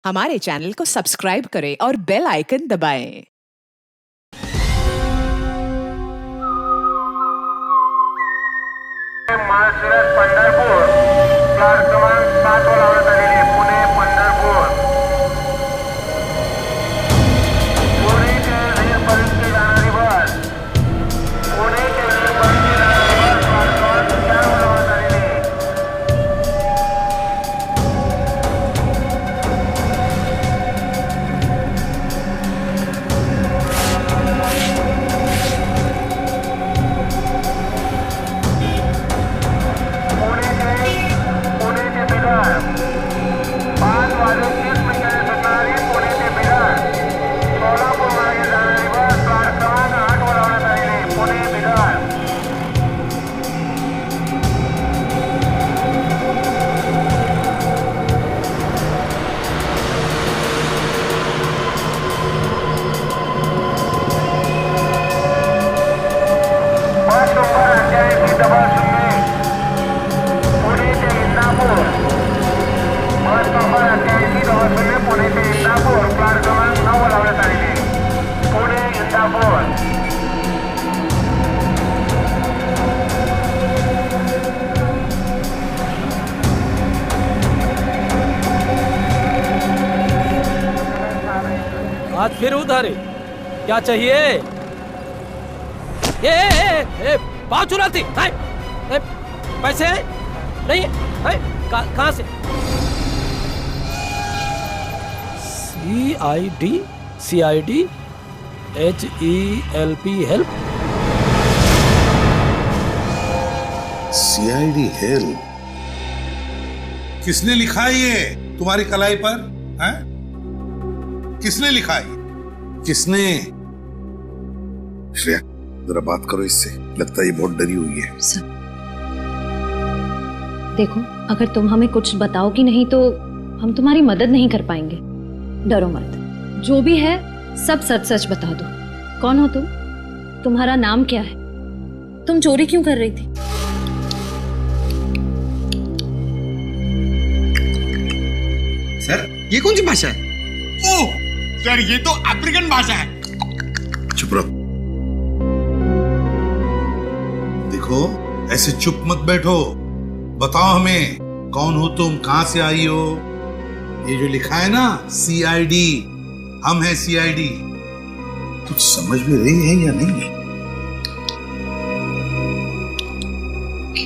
हमारे चैनल को सब्सक्राइब करें और बेल आइकन दबाएं। माळशिरस पंढरपूर प्लॅट क्रमांक 7 वर लावण्यात आलेली पुणे पंढरपूर पुणे ते वीरपर्यंत जाणारी बस पुणे ते वीरपर्यंत जाणारी बस प्लॅट क्रमांक 4 वर लावण्यात आलेली पुणे ते बिदर 5 वाजून 30 मिनिटांनी सुटणारी पुणे ते बिदर सोलापूर मार्गे जाणारी बस प्लॅट क्रमांक 8 वर लावण्यात आलेली पुणे बिदर बस नंबर 8800 पुणे ते इंदापूर बस नंबर 8800 पुणे ते इंदापूर प्लॅट क्रमांक 9 वर लावण्यात आलेली पुणे इंदापूर आज फिर उधार है, क्या चाहिए? ये पाँव चुराती पैसे है? नहीं है? कहाँ से? CID HELP help. CID help किसने लिखा है ये तुम्हारी कलाई पर? हैं? किसने लिखा है? किसने? श्रेया जरा बात करो इससे, लगता है ये बहुत डरी हुई है। सर देखो, अगर तुम हमें कुछ बताओगी नहीं तो हम तुम्हारी मदद नहीं कर पाएंगे। डरो मत, जो भी है सब सच सच बता दो। कौन हो तुम? तुम्हारा नाम क्या है? तुम चोरी क्यों कर रही थी? सर ये कौन सी भाषा है? ओह सर ये तो अफ्रीकन भाषा है। चुप रहो। देखो ऐसे चुप मत बैठो, बताओ हमें कौन हो तुम, कहां से आई हो? ये जो लिखा है ना CID, हम हैं CID। कुछ समझ में रही है या नहीं?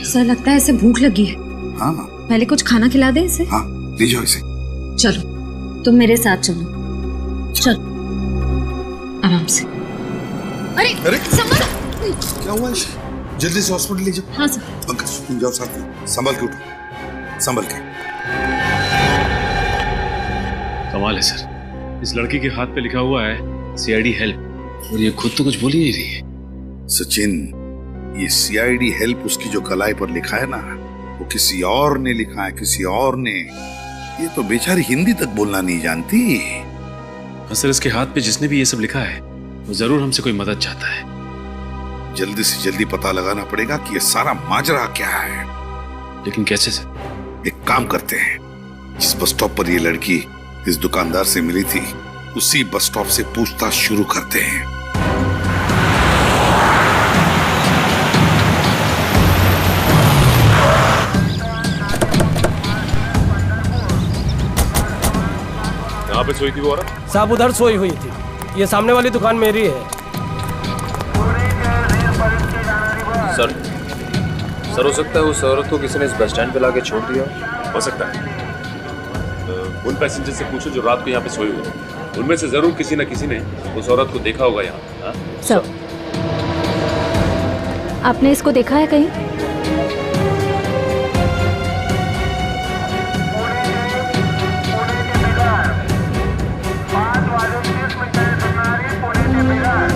सर लगता है इसे भूख लगी है। हाँ पहले कुछ खाना खिला दे इसे। हाँ ले जाओ इसे। चलो तुम मेरे साथ चलो। चल आराम से। अरे संभल। क्या हुआ इसे? जल्दी से हॉस्पिटल ले जाओ। हाँ सर। पंकज तुम जाओ साथ में, संभल के उठो, संभल के। कमाल है सर, इस लड़की के हाथ पे लिखा हुआ है CID हेल्प और ये खुद तो कुछ बोल ही नहीं रही है। सचिन, ये CID हेल्प उसकी जो कलाई पर लिखा है ना, वो किसी और ने लिखा है, किसी और ने। ये तो बेचारी हिंदी तक बोलना नहीं जानती। हाँ सर, इसके हाथ पे जिसने भी ये सब लिखा है वो जरूर हमसे कोई मदद चाहता है। जल्दी से जल्दी पता लगाना पड़ेगा कि ये सारा माजरा क्या है। लेकिन कैसे सर? एक काम करते हैं, जिस बस स्टॉप पर ये लड़की इस दुकानदार से मिली थी उसी बस स्टॉप से पूछताछ शुरू करते हैं। कहाँ पे सोई थी वो औरत? साहब उधर सोई हुई थी, ये सामने वाली दुकान मेरी है। पुणे ते वीरपर्यंत जाणारी बस सर हो सकता है उस औरत को किसी ने इस बस स्टैंड पे लाके छोड़ दिया। हो सकता है। उन पैसेंजर से पूछो जो रात को यहाँ पे सोए हुए थे, उनमें से जरूर किसी न किसी ने उस औरत को देखा होगा यहाँ। सर आपने इसको देखा है कहीं? पुणे ते बिदर 5 वाजून 30 मिनिटांनी सुटणारी पुणे ते बिदर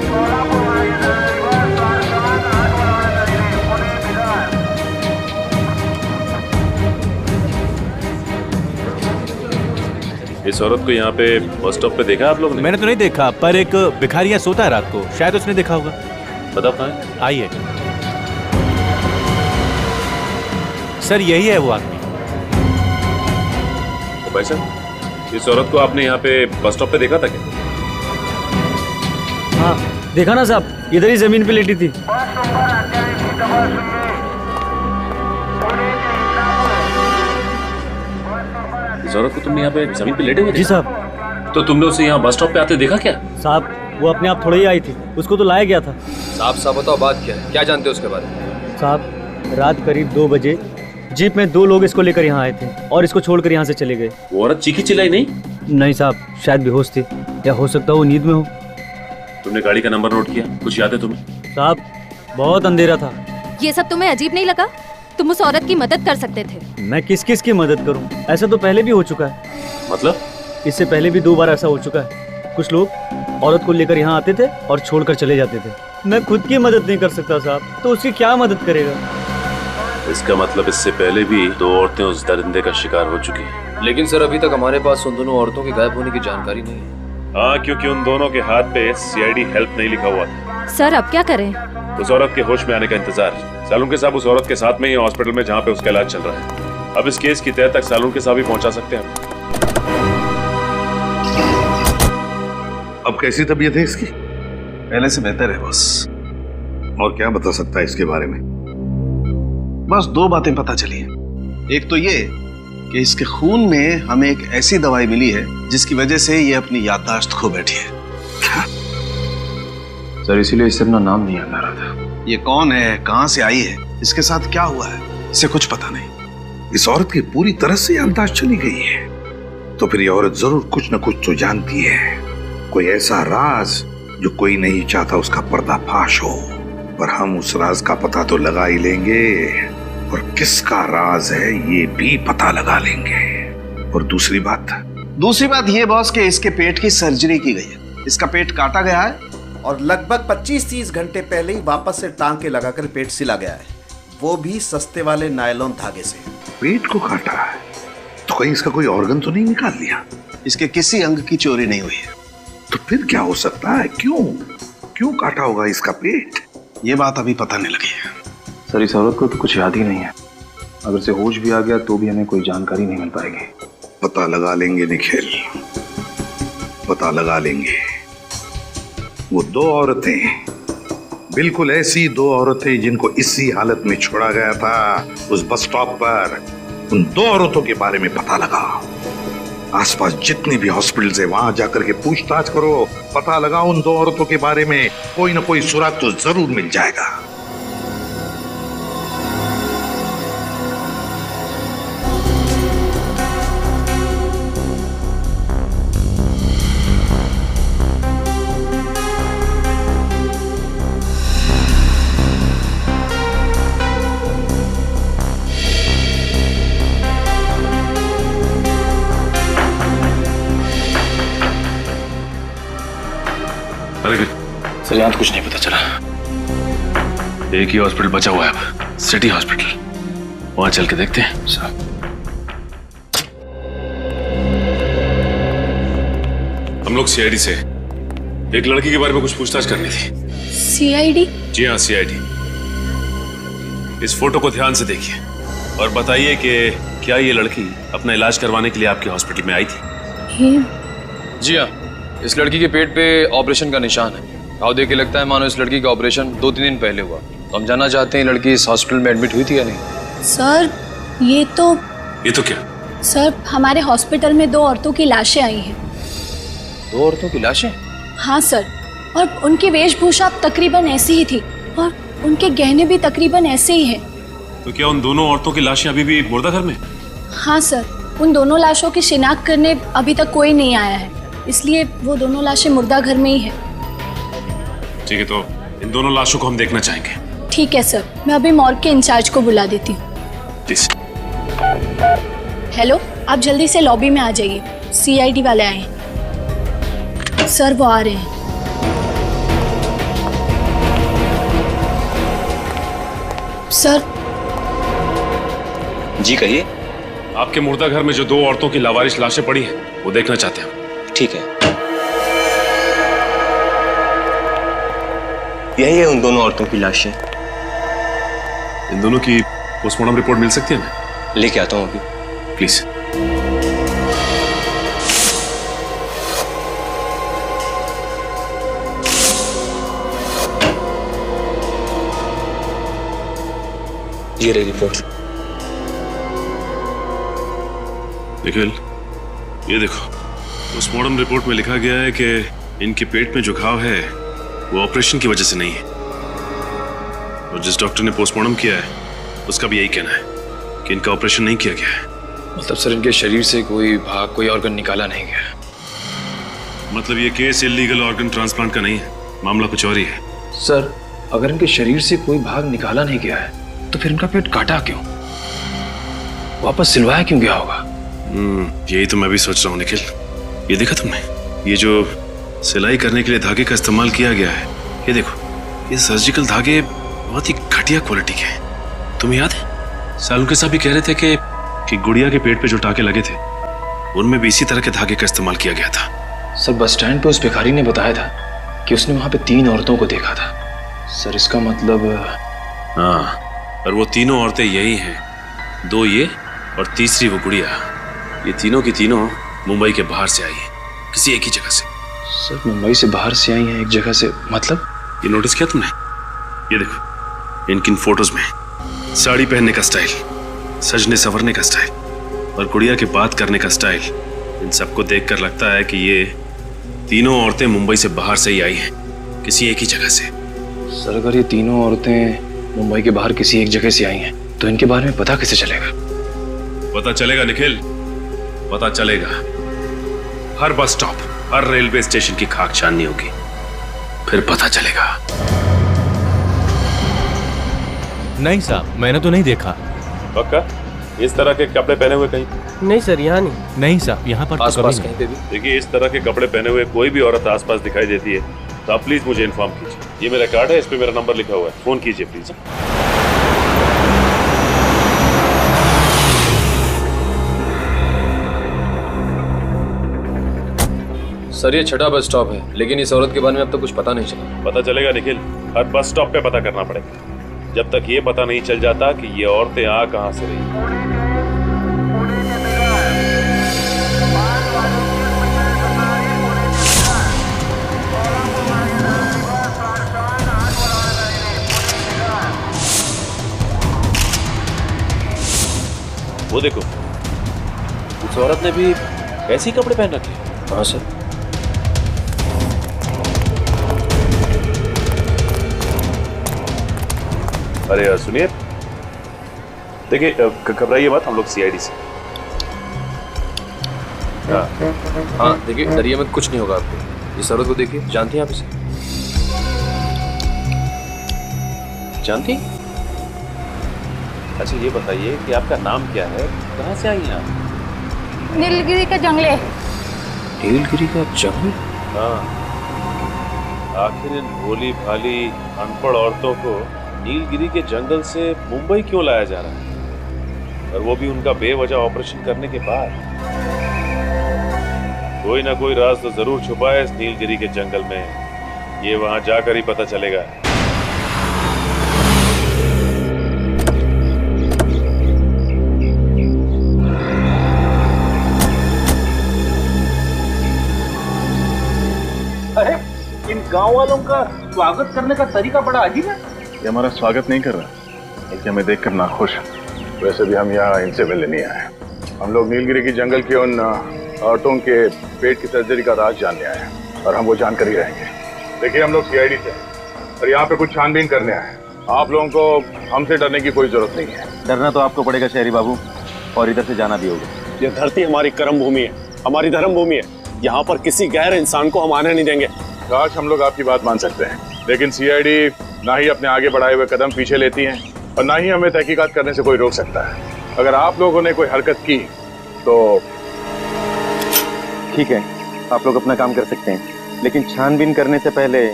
सोलापूर मार्गे जाणारी बस प्लॅट क्रमांक 8 वर लावण्यात आलेली पुणे बिदर इस औरत को यहाँ पे बस स्टॉप पे देखा आप लोग ने? मैंने तो नहीं देखा, पर एक भिखारी यहाँ सोता है रात को, शायद उसने देखा होगा। बताओ कहाँ है? आइए सर, यही है वो आदमी। पैसा? इस औरत को आपने यहाँ पे बस स्टॉप पे देखा था क्या? हाँ देखा ना साहब, इधर ही जमीन पे लेटी थी। बस नंबर 88 की तपासणी पुणे के इंदापुर। इस औरत को तुमने यहाँ पे जमीन पे लेटे हुए जी देखा? साहब। तो तुमने उसे यहाँ बस स्टॉप पे आते देखा क्या? साहब वो अपने आप थोड़ी ही आई थी, उसको तो लाया गया था। साहब साहब बताओ बात क्या है, क्या जानते हो उसके बारे में? साहब रात करीब 2 बजे जीप में 2 लोग इसको लेकर यहाँ आए थे और इसको छोड़कर यहाँ से चले गए। वो औरत चीखी चिल्लाई नहीं? नहीं साहब, शायद बेहोश थी या हो सकता है वो नींद में हो। तुमने गाड़ी का नंबर नोट किया? कुछ याद है तुम्हें? साहब बहुत अंधेरा था। ये सब तुम्हें अजीब नहीं लगा? तुम उस औरत की मदद कर सकते थे। मैं किस किस की मदद करूं? ऐसा तो पहले भी हो चुका है। मतलब? इससे पहले भी 2 बार ऐसा हो चुका है। कुछ लोग औरत को लेकर यहाँ आते थे और छोड़कर चले जाते थे। मैं खुद की मदद नहीं कर सकता साहब, तो उसकी क्या मदद करेगा? इसका मतलब इससे पहले भी 2 औरतें उस दरिंदे का शिकार हो चुकी हैं। लेकिन सर अभी तक हमारे पास उन दोनों औरतों के गायब होने की जानकारी नहीं है। हाँ, क्योंकि उन दोनों के हाथ पे सीआईडी हेल्प नहीं लिखा हुआ था। सर अब क्या करें? उस औरत के होश में आने का इंतजार। सालुंके साहब उस औरत के साथ में ही हॉस्पिटल में जहाँ पे उसका इलाज चल रहा है। अब इस केस की तह तक सालुंके साहब ही पहुंचा सकते हैं। अब कैसी तबीयत है इसकी? पहले से बेहतर है बॉस। और क्या बता सकता है इसके बारे में? बस 2 बातें पता चली हैं। एक तो ये कि इसके खून में हमें एक ऐसी दवाई मिली है जिसकी वजह से ये अपनी याददाश्त खो बैठी है। सर इसीलिए इससे अपना नाम नहीं याद आ रहा था। ये कौन है, कहां से आई है, इसके साथ क्या हुआ है, इसे कुछ पता नहीं। इस औरत की पूरी तरह से याददाश्त चली गई है, तो फिर ये औरत जरूर कुछ न कुछ तो जानती है। कोई ऐसा राज जो कोई नहीं चाहता उसका पर्दाफाश हो। पर हम उस राज का पता तो लगा ही लेंगे, और किसका राज है ये भी पता लगा लेंगे। और दूसरी बात ये बॉस कि इसके पेट की सर्जरी की गई है। इसका पेट काटा गया है और लगभग 25-30 घंटे पहले ही वापस से टांके लगाकर पेट सिला गया है, वो भी सस्ते वाले नायलॉन धागे से। पेट को काटा है तो कहीं इसका कोई ऑर्गन तो नहीं निकाल लिया? इसके किसी अंग की चोरी नहीं हुई है। तो फिर क्या हो सकता है? क्यों काटा होगा इसका पेट? ये बात अभी पता नहीं लगी है। सर इस औरत को तो कुछ याद ही नहीं है। अगर से होश भी आ गया तो भी हमें कोई जानकारी नहीं मिल पाएगी। पता लगा लेंगे निखिल, पता लगा लेंगे। वो 2 औरतें, बिल्कुल ऐसी 2 औरतें जिनको इसी हालत में छोड़ा गया था उस बस स्टॉप पर, उन 2 औरतों के बारे में पता लगा। आसपास जितनी भी हॉस्पिटल्स है वहां जाकर के पूछताछ करो, पता लगा उन 2 औरतों के बारे में। कोई ना कोई सुराग तो जरूर मिल जाएगा। सर यहाँ तो कुछ नहीं पता चला। एक ही हॉस्पिटल बचा हुआ है अब, सिटी हॉस्पिटल। वहां चल के देखते हैं। सर हम लोग सीआईडी से एक लड़की के बारे में कुछ पूछताछ करनी थी। सीआईडी? जी हाँ, सीआईडी। इस फोटो को ध्यान से देखिए और बताइए कि क्या ये लड़की अपना इलाज करवाने के लिए आपके हॉस्पिटल में आई थी? जी हाँ, इस लड़की के पेट पे ऑपरेशन का निशान है। घाव देख के लगता है मानो इस लड़की का ऑपरेशन 2-3 दिन पहले हुआ। तो हम जानना चाहते हैं लड़की इस हॉस्पिटल में एडमिट हुई थी या नहीं। सर ये तो क्या? सर हमारे हॉस्पिटल में 2 औरतों की लाशें आई हैं। 2 औरतों की लाशें? हाँ सर, और उनकी वेशभूषा तकरीबन ऐसी ही थी और उनके गहने भी तकरीबन ऐसे ही हैं। तो क्या उन दोनों औरतों की लाशें अभी भी मुर्दाघर में? हाँ सर, उन दोनों लाशों की शिनाख्त करने अभी तक कोई नहीं आया है, इसलिए वो दोनों लाशें मुर्दाघर में ही है। ठीक है, तो इन दोनों लाशों को हम देखना चाहेंगे। ठीक है सर, मैं अभी मॉर्ग के इंचार्ज को बुला देती हूँ। हेलो, आप जल्दी से लॉबी में आ जाइए, सीआईडी वाले आए हैं। सर वो आ रहे हैं। सर। जी कहिए। आपके मुर्दा घर में जो 2 औरतों की लावारिश लाशें पड़ी हैं वो देखना चाहते हैं। ठीक है, यही है उन दोनों औरतों की लाशें। इन दोनों की पोस्टमार्टम रिपोर्ट मिल सकती है? मैं लेके आता हूँ अभी। प्लीज। ये रही रिपोर्ट। निखिल, ये देखो, पोस्टमार्टम रिपोर्ट में लिखा गया है कि इनके पेट में जो घाव है वो ऑपरेशन की वजह से नहीं है, और जिस डॉक्टर ने पोस्टमार्टम किया है उसका भी यही कहना है कि इनका ऑपरेशन नहीं किया गया है। मतलब सर, इनके शरीर से कोई भाग, कोई ऑर्गन निकाला नहीं गया? मतलब ये केस इलीगल ऑर्गन ट्रांसप्लांट का नहीं है, मामला कुछ और ही है। सर, अगर इनके शरीर से कोई भाग निकाला नहीं गया है तो फिर इनका पेट काटा क्यों, वापस सिलवाया क्यों गया होगा? यही तो मैं भी सोच रहा हूँ निखिल। ये देखा तुमने, ये जो सिलाई करने के लिए धागे का इस्तेमाल किया गया है, ये देखो, ये सर्जिकल धागे बहुत ही घटिया क्वालिटी के हैं। तुम्हें याद है सालुंके साहब भी कह रहे थे कि गुड़िया के पेट पे जो टाके लगे थे उनमें भी इसी तरह के धागे का इस्तेमाल किया गया था। सर, बस स्टैंड पे उस भिखारी ने बताया था कि उसने वहां पे 3 औरतों को देखा था। सर, इसका मतलब? हाँ, और वो तीनों औरतें यही हैं, 2 ये और तीसरी वो गुड़िया। ये तीनों की तीनों मुंबई के बाहर से आई हैं, किसी एक ही जगह से। सर, मुंबई से बाहर से आई हैं एक जगह से, मतलब? ये नोटिस किया तुमने? ये देखो, इनकी फोटोज में साड़ी पहनने का स्टाइल, सजने संवरने का स्टाइल और गुड़िया के बात करने का स्टाइल, इन सबको देखकर लगता है कि ये तीनों औरतें मुंबई से बाहर से ही आई हैं, किसी एक ही जगह से। सर, अगर ये तीनों औरतें मुंबई के बाहर किसी एक जगह से आई हैं तो इनके बारे में पता कैसे चलेगा? पता चलेगा निखिल, पता चलेगा। हर बस स्टॉप, हर रेलवे स्टेशन की खाक छाननी होगी, फिर पता चलेगा। नहीं साहब, मैंने तो नहीं देखा। पक्का? इस तरह के कपड़े पहने हुए कहीं? नहीं सर, यहाँ नहीं। नहीं साहब, यहाँ पर आसपास कहीं पे भी? देखिए, इस तरह के कपड़े पहने हुए कोई भी औरत आसपास दिखाई देती है तो आप प्लीज मुझे इन्फॉर्म कीजिए। ये मेरा कार्ड है, इस पे मेरा नंबर लिखा हुआ है, फोन कीजिए प्लीज। सर, ये 6ठा बस स्टॉप है, लेकिन इस औरत के बारे में अब तक कुछ पता नहीं चला। पता चलेगा निखिल, हर बस स्टॉप पे पता करना पड़ेगा, जब तक ये पता नहीं चल जाता कि ये औरतें आ कहां से रही। वो देखो, उस औरत ने भी ऐसे ही कपड़े पहन रखे। हाँ सर। अरे यार सुनिए, देखिए घबराइए मत, हम लोग सीआईडी से। हाँ देखिए, डरिए मत, कुछ नहीं होगा आपको। इस औरत को देखिए, जानती हैं आप इसे? जानती? अच्छा ये बताइए कि आपका नाम क्या है, कहाँ से आई हैं आप? नीलगिरी के जंगले। नीलगिरी का जंगल? हाँ, आखिर इन भोली भाली अनपढ़ औरतों को नीलगिरी के जंगल से मुंबई क्यों लाया जा रहा है, और वो भी उनका बेवजह ऑपरेशन करने के बाद? कोई ना कोई राज तो जरूर छुपा है इस नीलगिरी के जंगल में, ये वहां जाकर ही पता चलेगा। अरे इन गांव वालों का स्वागत करने का तरीका बड़ा अजीब है। ये हमारा स्वागत नहीं कर रहा, बल्कि हमें देखकर नाखुश है। वैसे भी हम यहाँ इनसे मिलने नहीं आए, हम लोग नीलगिरी की जंगल की उन औरतों के पेट की सर्जरी का राज जानने आए हैं, और हम वो जानकर ही रहेंगे। देखिए, हम लोग सीआईडी से और यहाँ पे कुछ छानबीन करने आए हैं। आप लोगों को हमसे डरने की कोई जरूरत नहीं है। डरना तो आपको पड़ेगा शहरी बाबू, और इधर से जाना भी होगा। ये धरती हमारी कर्म भूमि है, हमारी धर्म भूमि है। यहाँ पर किसी गैर इंसान को हम आने नहीं देंगे। काश हम लोग आपकी बात मान सकते हैं, लेकिन सीआईडी ना ही अपने आगे बढ़ाए हुए कदम पीछे लेती है, और ना ही हमें तहकीकात करने से कोई रोक सकता है। अगर आप लोगों ने कोई हरकत की तो ठीक है, आप लोग अपना काम कर सकते हैं, लेकिन छानबीन करने से पहले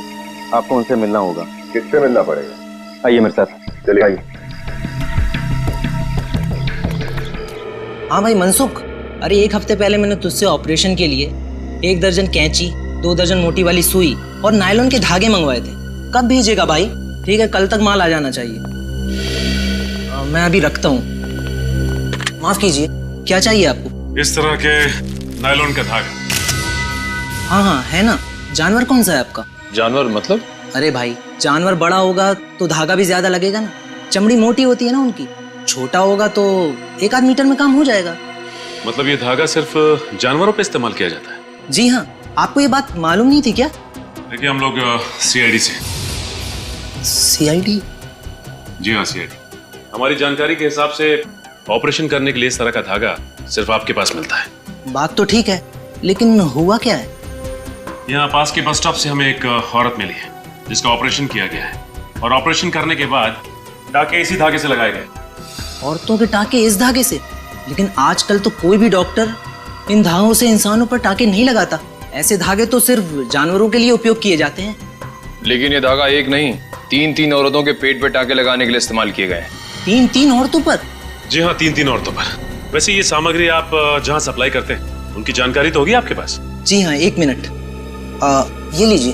आपको उनसे मिलना होगा। किससे मिलना पड़ेगा? आइए मेरे साथ। चलिए आइए। हाँ भाई मनसुख, अरे 1 हफ्ते पहले मैंने तुझसे ऑपरेशन के लिए 1 दर्जन कैंची, 2 दर्जन मोटी वाली सुई और नायलॉन के धागे मंगवाए थे। कब भेजेगा भाई? ठीक है, कल तक माल आ जाना चाहिए। मैं अभी रखता हूँ। माफ कीजिए, क्या चाहिए आपको? इस तरह के नायलॉन का धागा। हाँ हाँ है ना। जानवर कौन सा है आपका? जानवर मतलब? अरे भाई, जानवर बड़ा होगा तो धागा भी ज्यादा लगेगा ना। चमड़ी मोटी होती है ना उनकी, छोटा होगा तो 1 आध मीटर में काम हो जाएगा। मतलब ये धागा सिर्फ जानवरों पे इस्तेमाल किया जाता है? जी हाँ, आपको ये बात मालूम नहीं थी क्या? देखिए हम लोग सीआईडी से। सीआईडी? जी हाँ सीआईडी। हमारी जानकारी के हिसाब से ऑपरेशन करने के लिए इस तरह का धागा सिर्फ आपके पास मिलता है। बात तो ठीक है, लेकिन हुआ क्या है? यहाँ पास के बस स्टॉप से हमें एक औरत मिली है जिसका ऑपरेशन किया गया है, और ऑपरेशन करने के बाद टाके इसी धागे से लगाए गए। औरतों के टाके इस धागे से? लेकिन आजकल तो कोई भी डॉक्टर इन धागों से इंसानों पर टाके नहीं लगाता। ऐसे धागे तो सिर्फ जानवरों के लिए उपयोग किए जाते हैं। लेकिन ये धागा एक नहीं, 3 औरतों के पेट पे टाके लगाने के लिए इस्तेमाल किए गए। 3 औरतों पर? जी हाँ, 3 औरतों पर। वैसे ये सामग्री आप जहाँ सप्लाई करते हैं उनकी जानकारी तो होगी आपके पास? जी हाँ, 1 मिनट, ये लीजिए।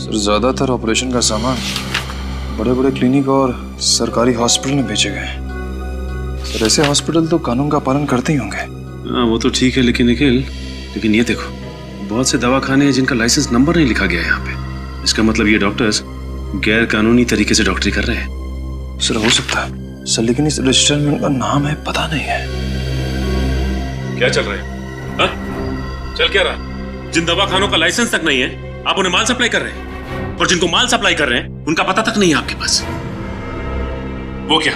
सर ज्यादातर ऑपरेशन का सामान बड़े बड़े क्लिनिक और सरकारी हॉस्पिटल में भेजे गए हैं। सर ऐसे हॉस्पिटल तो कानून का पालन करते ही होंगे। हाँ वो तो ठीक है, लेकिन निखिल, लेकिन ये देखो, बहुत से दवाखाने हैं जिनका लाइसेंस नंबर नहीं लिखा गया है यहाँ पे। इसका मतलब ये डॉक्टर्स गैर कानूनी तरीके से डॉक्टरी कर रहे हैं। सर हो सकता है सर, लेकिन इस रजिस्टर में उनका नाम है पता नहीं है। क्या चल रहा है? हाँ? चल क्या रहा? जिन दवाखानों का लाइसेंस तक नहीं है आप उन्हें माल सप्लाई कर रहे हैं, और जिनको माल सप्लाई कर रहे हैं उनका पता तक नहीं है आपके पास। वो क्या,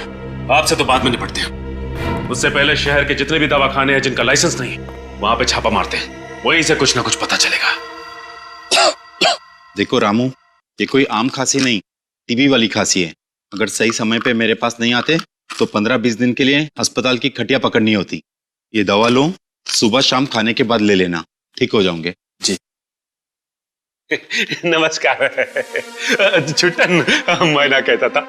आपसे तो बाद में निपटते हैं। उससे पहले शहर के जितने भी दवाखाने हैं जिनका लाइसेंस नहीं है वहां पे छापा मारते हैं, वहीं से कुछ ना कुछ पता चलेगा। देखो रामू, ये कोई आम खांसी नहीं, टीबी वाली खांसी है। अगर सही समय पे मेरे पास नहीं आते तो 15-20 दिन के लिए अस्पताल की खटिया पकड़नी होती। ये दवा लो, सुबह शाम खाने के बाद ले लेना, ठीक हो जाओगे। जी नमस्कार। छुट्टन, मैं ना कहता था,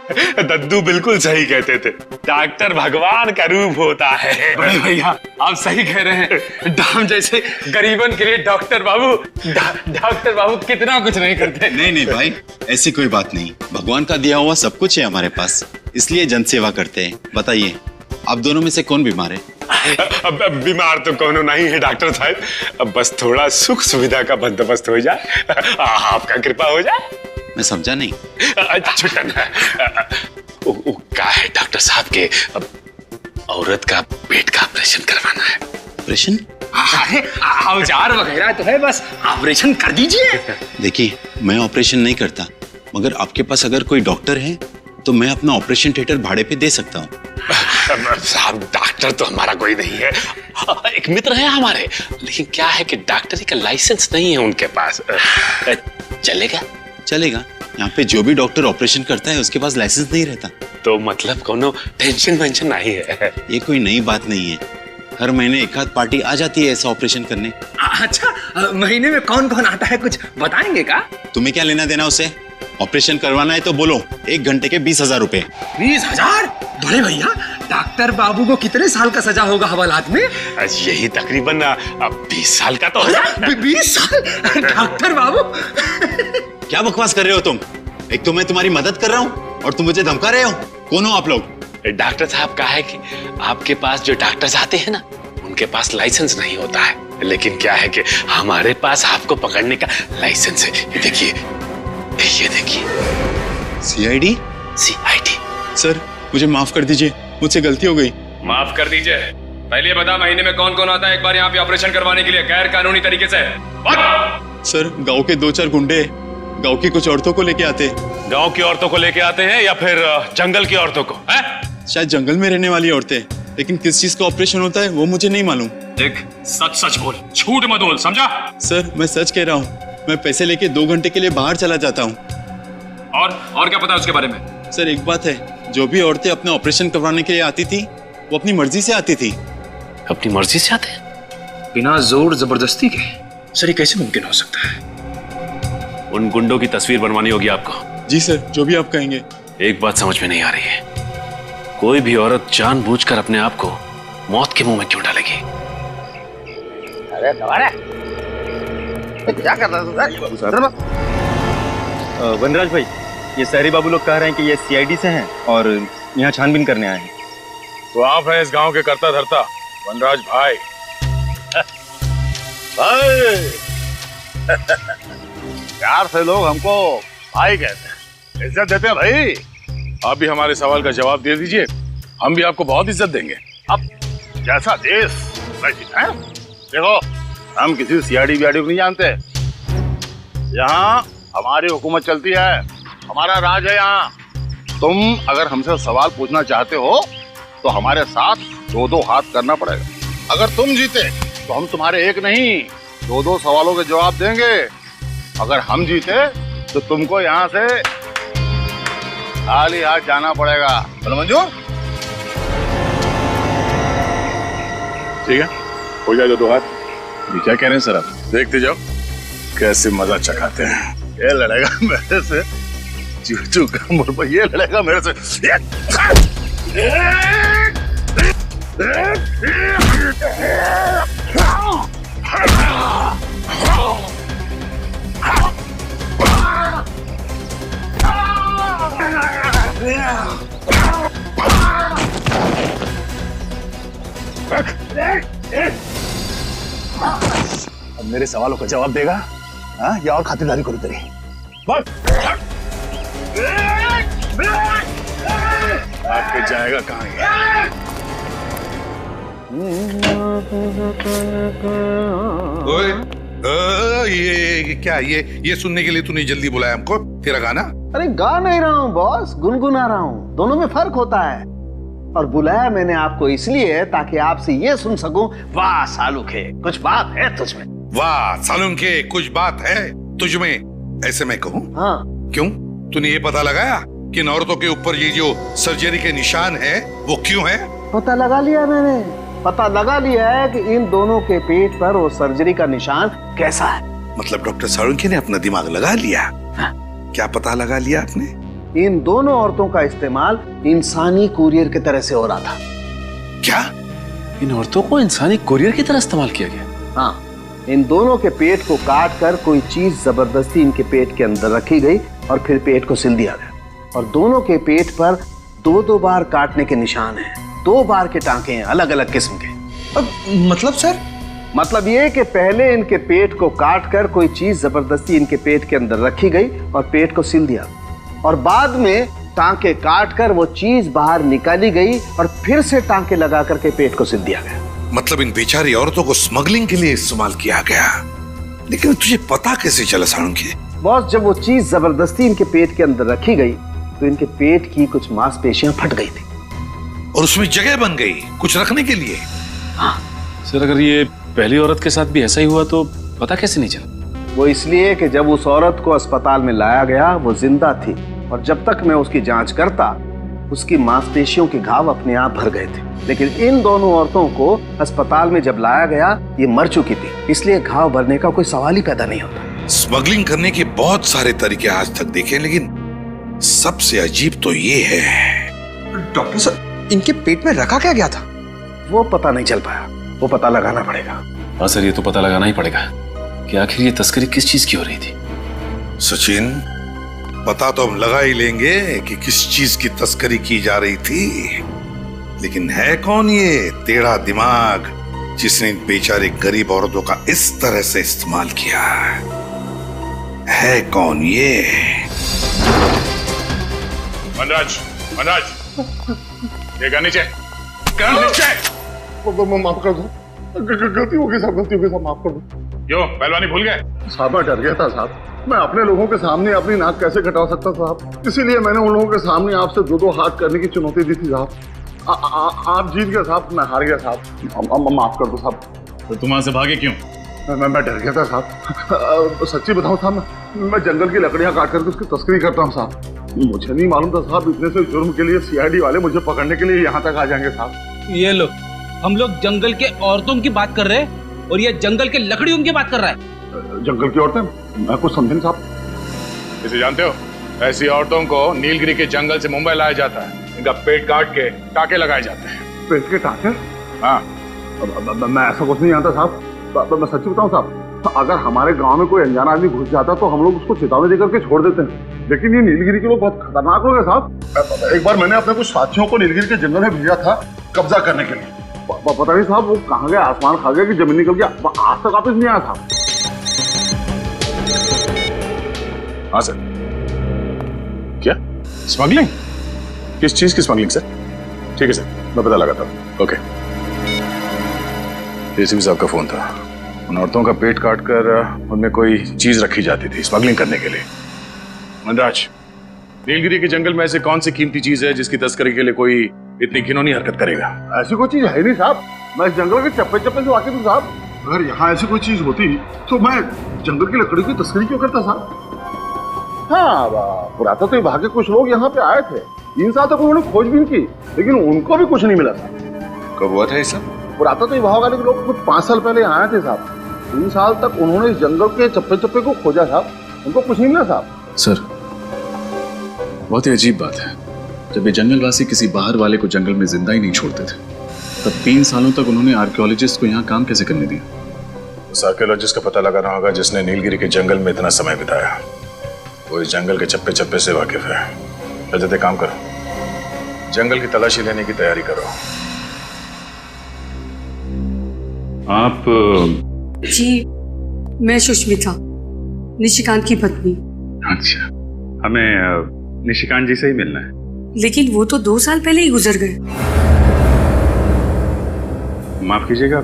दद्दू बिल्कुल सही कहते थे, डॉक्टर भगवान का रूप होता है। बड़े भैया आप सही कह रहे हैं, दाम जैसे गरीबन के लिए डॉक्टर बाबू कितना कुछ नहीं करते। नहीं भाई, ऐसी कोई बात नहीं, भगवान का दिया हुआ सब कुछ है हमारे पास, इसलिए जनसेवा करते हैं। बताइए आप दोनों में से कौन बीमार है? अब बीमार तो कौनो नहीं है डॉक्टर साहब, अब बस थोड़ा सुख सुविधा का बंदोबस्त हो जाए, आपका कृपा हो जाए। मैं समझा नहीं। छुट्टन, क्या है डॉक्टर साहब के औरत का पेट का ऑपरेशन करवाना है। ऑपरेशन? अरे औजार वगैरह तो है, बस ऑपरेशन कर दीजिए। देखिए मैं ऑपरेशन नहीं करता, मगर आपके पास अगर कोई डॉक्टर है तो मैं अपना ऑपरेशन थिएटर भाड़े पे दे सकता हूँ। साहब डॉक्टर तो हमारा कोई नहीं है, एक मित्र है हमारे, लेकिन क्या है कि डॉक्टरी का लाइसेंस नहीं है उनके पास। चलेगा? चलेगा। यहाँ पे जो भी डॉक्टर ऑपरेशन करता है उसके पास लाइसेंस नहीं रहता। तो मतलब कोनो टेंशन वेंशन नहीं है? ये कोई नई बात नहीं है, हर महीने 1 आध पार्टी आ जाती है ऐसा ऑपरेशन करने। अच्छा, महीने में कौन कौन आता है कुछ बताएंगे का? तुम्हें क्या लेना देना उसे? ऑपरेशन करवाना है तो बोलो, 1 घंटे के 20,000 रुपए। 20,000? बड़े भैया डॉक्टर बाबू को कितने साल का सजा होगा हवालात में? यही तकरीबन 20 साल का तो होगा। 20 साल? डॉक्टर बाबू क्या बकवास कर रहे हो तुम? एक तो मैं तुम्हारी मदद कर रहा हूँ और तुम मुझे धमका रहे हो। कौन हो आप लोग? डॉक्टर साहब का है कि आपके पास जो डॉक्टर्स आते हैं ना उनके पास लाइसेंस नहीं होता है, लेकिन क्या है कि हमारे पास आपको पकड़ने का लाइसेंस है। ये देखिए, ये देखिए। सीआईडी? सीआईडी। सर मुझे माफ कर दीजिए, मुझसे गलती हो गई। माफ कर दीजिए। पहले बता महीने में कौन कौन आता है एक बार यहाँ पे ऑपरेशन करवाने के लिए गैर कानूनी तरीके से? सर गांव के 2-4 गुंडे गांव की कुछ औरतों को लेके आते। गांव की औरतों को लेके आते हैं या फिर जंगल की औरतों को? शायद जंगल में रहने वाली औरतें, लेकिन किस चीज का ऑपरेशन होता है वो मुझे नहीं मालूम। देख सच सच बोल, झूठ मत बोल, समझा? सर मैं सच कह रहा हूँ, मैं पैसे लेके 2 घंटे के लिए बाहर चला जाता हूँ। और क्या पता है उसके बारे में? सर एक बात है, जो भी औरतें अपने ऑपरेशन करवाने के लिए आती थी वो अपनी मर्जी से आती थी। अपनी मर्जी से आते? बिना जोर जबरदस्ती के? सर ये कैसे मुमकिन हो सकता है? उन गुंडों की तस्वीर बनवानी होगी आपको। जी सर, जो भी आप कहेंगे। एक बात समझ में नहीं आ रही है, कोई भी औरत जानबूझकर अपने आप को मौत के मुंह में क्यों डालेगी? अरे दोबारा क्या कर रहा है? वनराज भाई, ये शहरी बाबू लोग कह रहे हैं कि ये सीआईडी से हैं और यहाँ छानबीन करने आए हैं। तो आप है इस गांव के करता धरता वनराज भाई। प्यार से लोग हमको भाई कहते हैं, इज्जत देते हैं भाई। आप भी हमारे सवाल का जवाब दे दीजिए, हम भी आपको बहुत इज्जत देंगे। अब जैसा देश वैसी है। देखो, हम किसी सीआईडी को नहीं जानते। यहाँ हमारी हुकूमत चलती है, हमारा राज है यहाँ। तुम अगर हमसे सवाल पूछना चाहते हो तो हमारे साथ 2-2 हाथ करना पड़ेगा। अगर तुम जीते तो हम तुम्हारे एक नहीं 2-2 सवालों के जवाब देंगे। अगर हम जीते तो तुमको यहाँ से खाली हाथ जाना पड़ेगा। बोलो मंजूर? ठीक है, हो जाएगा 2 हाथ। ये क्या कह रहे हैं सर आप? देखते जाओ कैसे मजा चखाते हैं। ये लड़ेगा मेरे से चूचू का मुर्गा, ये लड़ेगा मेरे से। अब मेरे सवालों का जवाब देगा हाँ, या और खातिरदारी करूं तेरी? बस आपके जाएगा कहाँ ये क्या ये सुनने के लिए तूने जल्दी बुलाया हमको? तेरा गाना? अरे गा नहीं रहा हूँ बॉस, गुनगुना रहा हूँ। दोनों में फर्क होता है। और बुलाया मैंने आपको इसलिए ताकि आपसे ये सुन सकूं, वाह सालुखे कुछ बात है तुझमें। वाह सालुखे कुछ बात है तुझमें, ऐसे मैं कहूँ? हाँ। क्यों? तूने ये पता लगाया कि इन औरतों के ऊपर ये जो सर्जरी के निशान है वो क्यों है? पता लगा लिया मैंने, पता लगा लिया है कि इन दोनों के पेट पर वो सर्जरी का निशान कैसा है। मतलब डॉक्टर सालुखे ने अपना दिमाग लगा लिया? हाँ। क्या पता लगा लिया आपने? इन दोनों औरतों का इस्तेमाल इंसानी कुरियर की तरह से हो रहा था। क्या? इन औरतों को इंसानी कुरियर की तरह इस्तेमाल किया गया? हाँ, इन दोनों के पेट को काट कर कोई चीज जबरदस्ती इनके पेट के अंदर रखी गई और फिर पेट को सिल दिया गया। और दोनों के पेट पर 2-2 बार काटने के निशान हैं, 2 बार के टांके हैं अलग अलग किस्म के। मतलब सर? मतलब ये कि पहले इनके पेट को काट कर कोई चीज जबरदस्ती इनके पेट के अंदर रखी गई और पेट को सिल दिया, और बाद में टांके काट कर वो चीज बाहर निकाली गई और फिर से टांके लगा करके पेट को सिल दिया गया। मतलब इन बेचारी औरतों को स्मगलिंग के लिए इस्तेमाल किया गया। लेकिन तुझे पता कैसे चला सालुखे? बॉस, जब वो चीज जबरदस्ती इनके पेट के अंदर रखी गई तो इनके पेट की कुछ मांसपेशियां फट गई थी और उसमें जगह बन गई कुछ रखने के लिए। हाँ। सर अगर ये पहली औरत के साथ भी ऐसा ही हुआ तो पता कैसे नहीं चला? वो इसलिए कि जब उस औरत को अस्पताल में लाया गया वो जिंदा थी, और जब तक मैं उसकी जांच करता उसकी मांसपेशियों के घाव अपने आप भर गए थे। लेकिन इन दोनों औरतों को अस्पताल में जब लाया गया ये मर चुकी थी, इसलिए घाव भरने का कोई सवाल ही पैदा नहीं होता। स्मगलिंग करने के बहुत सारे तरीके आज तक देखे, लेकिन सबसे अजीब तो ये है। डॉक्टर साहब, इनके पेट में रखा क्या गया था? वो पता नहीं चल पाया, वो पता लगाना पड़ेगा। हाँ सर, ये तो पता लगाना ही पड़ेगा कि आखिर ये तस्करी किस चीज की हो रही थी। सचिन, पता तो हम लगा ही लेंगे कि किस चीज की तस्करी की जा रही थी, लेकिन है कौन ये टेढ़ा दिमाग जिसने इन बेचारे गरीब औरतों का इस तरह से इस्तेमाल किया? है कौन ये? मनराज, मनराज, ये गन नीचे, गन नीचे। माफ कर दो, गलती हो गई साहब, गलती हो गई साहब, माफ कर दो। क्यों पहलवानी भूल गए? साहब मैं डर गया था साहब, मैं अपने लोगों के सामने अपनी नाक कैसे कटा सकता साहब, इसीलिए मैंने उन लोगों के सामने आपसे 2-2 हाथ करने की चुनौती दी थी साहब। आप जीत गए साहब, मैं हार गया साहब, माफ कर दो साहब। तो तुम वहां से भागे क्यों? मैं डर गया था साहब। सच्ची बताऊं साहब, मैं जंगल की लकड़ियां काट करके उसकी तस्करी करता हूँ साहब। मुझे नहीं मालूम था साहब इतने से जुर्म के लिए सीआईडी वाले मुझे पकड़ने के लिए यहाँ तक आ जाएंगे साहब। ये लो, हम लोग जंगल के औरतों की बात कर रहे हैं और ये जंगल के लकड़ियों की बात कर रहा है। जंगल की औरतें? मैं कुछ समझे नहीं साहब। इसे जानते हो? ऐसी औरतों को नीलगिरी के जंगल से मुंबई लाया जाता है, इनका पेट काट के टाके लगाए जाते हैं। पेट के टाके? हाँ। मैं ऐसा कुछ नहीं जानता साहब। मैं सच्ची बताऊं साहब, अगर हमारे गांव में कोई अनजान आदमी घुस जाता तो हम लोग उसको चेतावनी देकर के छोड़ देते हैं, लेकिन ये नीलगिरी के लोग बहुत खतरनाक लोग हैं साहब। एक बार मैंने अपने कुछ साथियों को नीलगिरी के जंगल में भेजा था कब्जा करने के लिए। पता नहीं साहब वो कहाँ गया, आसमान खा गया कि जमीन निकल गया, आज तक वापस नहीं आया था। हाँ सर। क्या स्मगलिंग? किस चीज की स्मगलिंग सर? ठीक है सर, मैं पता लगाता हूँ। ओके। एसीपी साहब का फोन था। उन औरतों का पेट काट कर उनमें कोई चीज रखी जाती थी स्मगलिंग करने के लिए। मनराज, नीलगिरी के जंगल में ऐसे कौन सी कीमती चीज है जिसकी तस्करी के लिए कोई इतनी घिनौनी हरकत करेगा? ऐसी कोई चीज है नहीं साहब, मैं इस जंगल के चप्पे चप्पे से वाकिफ हूँ साहब। अगर यहाँ ऐसी कोई चीज होती तो मैं जंगल की लकड़ी की तस्करी क्यों करता साहब? हाँ, पुरातत्व विभाग के कुछ लोग यहाँ पे आए थे, 3 साल तक उन्होंने खोजबीन की, लेकिन उनको भी कुछ नहीं मिला था। कब हुआ था ये सब? पुरातत्व विभाग वाले लोग कुछ 5 साल पहले आए थे साहब। 3 साल तक उन्होंने इस जंगल के चप्पे चप्पे को खोजा साहब, उनको कुछ नहीं मिला साहब। सर, बहुत ही अजीब बात है, जब ये जंगलवासी किसी बाहर वाले को जंगल में जिंदा ही नहीं छोड़ते थे, तब 3 सालों तक उन्होंने आर्कियोलॉजिस्ट को यहाँ काम कैसे करने दिया? उस आर्कियोलॉजिस्ट का पता लगाना होगा जिसने नीलगिरी के जंगल में इतना समय बिताया। वो इस जंगल के चप्पे चप्पे से वाकिफ है। रजत, काम करो, जंगल की तलाशी लेने की तैयारी करो। आप? जी, मैं सुष्मिता, निशिकांत की पत्नी। अच्छा, हमें निशिकांत जी से ही मिलना है। लेकिन वो तो 2 साल पहले ही गुजर गए। माफ कीजिएगा,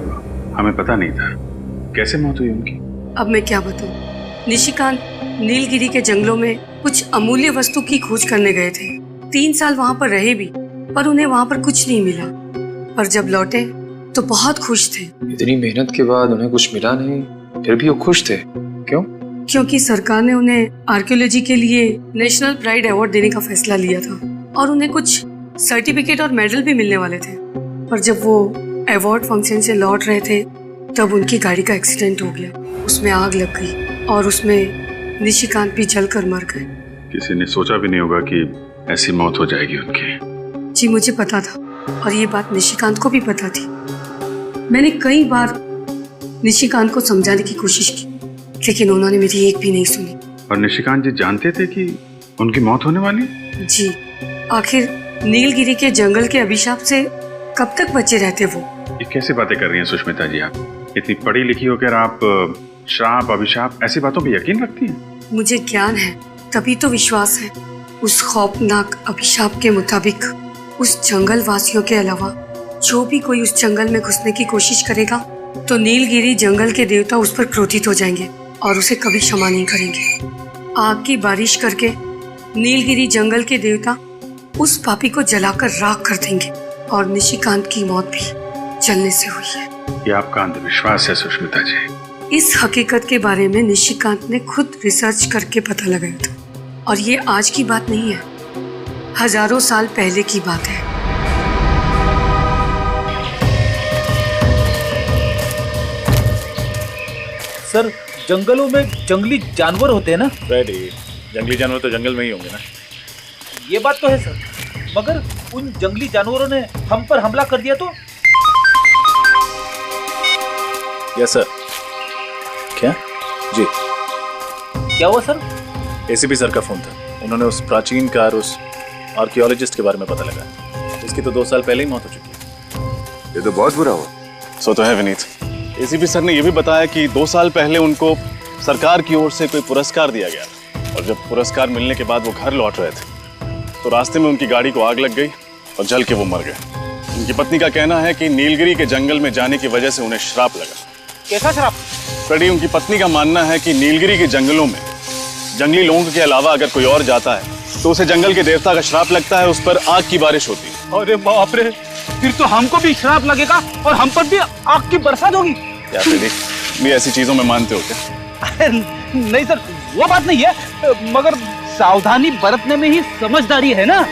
हमें पता नहीं था। कैसे मौत हुई उनकी? अब मैं क्या बताऊं? निशिकांत नीलगिरी के जंगलों में कुछ अमूल्य वस्तु की खोज करने गए थे। 3 साल वहाँ पर रहे भी, पर उन्हें वहाँ पर कुछ नहीं मिला। पर जब लौटे तो बहुत खुश थे। इतनी मेहनत के बाद उन्हें कुछ मिला नहीं, फिर भी वो खुश थे। क्यों? क्योंकि सरकार ने उन्हें आर्कियोलॉजी के लिए नेशनल प्राइड अवार्ड देने का फैसला लिया था और उन्हें कुछ सर्टिफिकेट और मेडल भी मिलने वाले थे। पर जब वो अवार्ड फंक्शन से लौट रहे थे तब उनकी गाड़ी का एक्सीडेंट हो गया। उसमें आग लग गई और उसमें निशिकांत भी जलकर मर गए। किसी ने सोचा भी नहीं होगा कि ऐसी मौत हो जाएगी उनकी। जी, मुझे पता था और ये बात निशिकांत को भी पता थी। मैंने कई बार निशिकांत को समझाने की कोशिश की, लेकिन उन्होंने मेरी एक भी नहीं सुनी। और निशिकांत जी जानते थे कि उनकी मौत होने वाली? जी, आखिर नीलगिरी के जंगल के अभिशाप से कब तक बचे रहते वो? ये कैसी बातें कर रही हैं सुष्मिता जी? आप इतनी पढ़ी लिखी होकर आप श्राप, अभिशाप, ऐसी बातों पर यकीन रखती हैं? मुझे ज्ञान है, तभी तो विश्वास है। उस खौफनाक अभिशाप के मुताबिक उस जंगल वासियों के अलावा जो भी कोई उस जंगल में घुसने की कोशिश करेगा तो नीलगिरी जंगल के देवता उस पर क्रोधित हो जाएंगे और उसे कभी क्षमा नहीं करेंगे। आग की बारिश करके नीलगिरी जंगल के देवता उस पापी को जलाकर राख कर देंगे और निशिकांत की मौत भी जलने से हुई है। ये आपका अंधविश्वास है सुष्मिता जी। इस हकीकत के बारे में निशिकांत ने खुद रिसर्च करके पता लगाया था और ये आज की बात नहीं है, हजारों साल पहले की बात है। सर, जंगलों में जंगली जानवर होते हैं ना? फ्रेडी, जंगली जानवर तो जंगल में ही होंगे ना। ये बात तो है सर, मगर उन जंगली जानवरों ने हम पर हमला कर दिया तो? Yes sir. क्या? जी। क्या हुआ सर? एसीपी सर का फोन था, उन्होंने उस प्राचीन कार, उस आर्कियोलॉजिस्ट के बारे में पता लगाया। इसकी तो 2 साल पहले ही मौत हो चुकी है। ये तो बहुत बुरा हुआ। सो तो है विनीत। एसीपी सर ने यह भी बताया कि 2 साल पहले उनको सरकार की ओर से कोई पुरस्कार दिया गया और जब पुरस्कार मिलने के बाद वो घर लौट रहे थे तो रास्ते में उनकी गाड़ी को आग लग गई और जल के वो मर गए। उनकी पत्नी का कहना है कि नीलगिरी के जंगल में जाने की वजह से उन्हें श्राप लगा। कैसा श्राप? फ्रेडी, उनकी पत्नी का मानना है कि नीलगिरी के जंगलों में जंगली लोगों के अलावा अगर कोई और जाता है तो उसे जंगल के देवता का श्राप लगता है, उस पर आग की बारिश होती है। अरे बाप रे, फिर तो हमको भी श्राप लगेगा और हम पर भी आग की बरसात होगी। क्या फ्रेडी, भी ऐसी चीजों में मानते हो क्या? नहीं सर, वो बात नहीं है, मगर सावधानी बरतने में ही समझदारी है ना।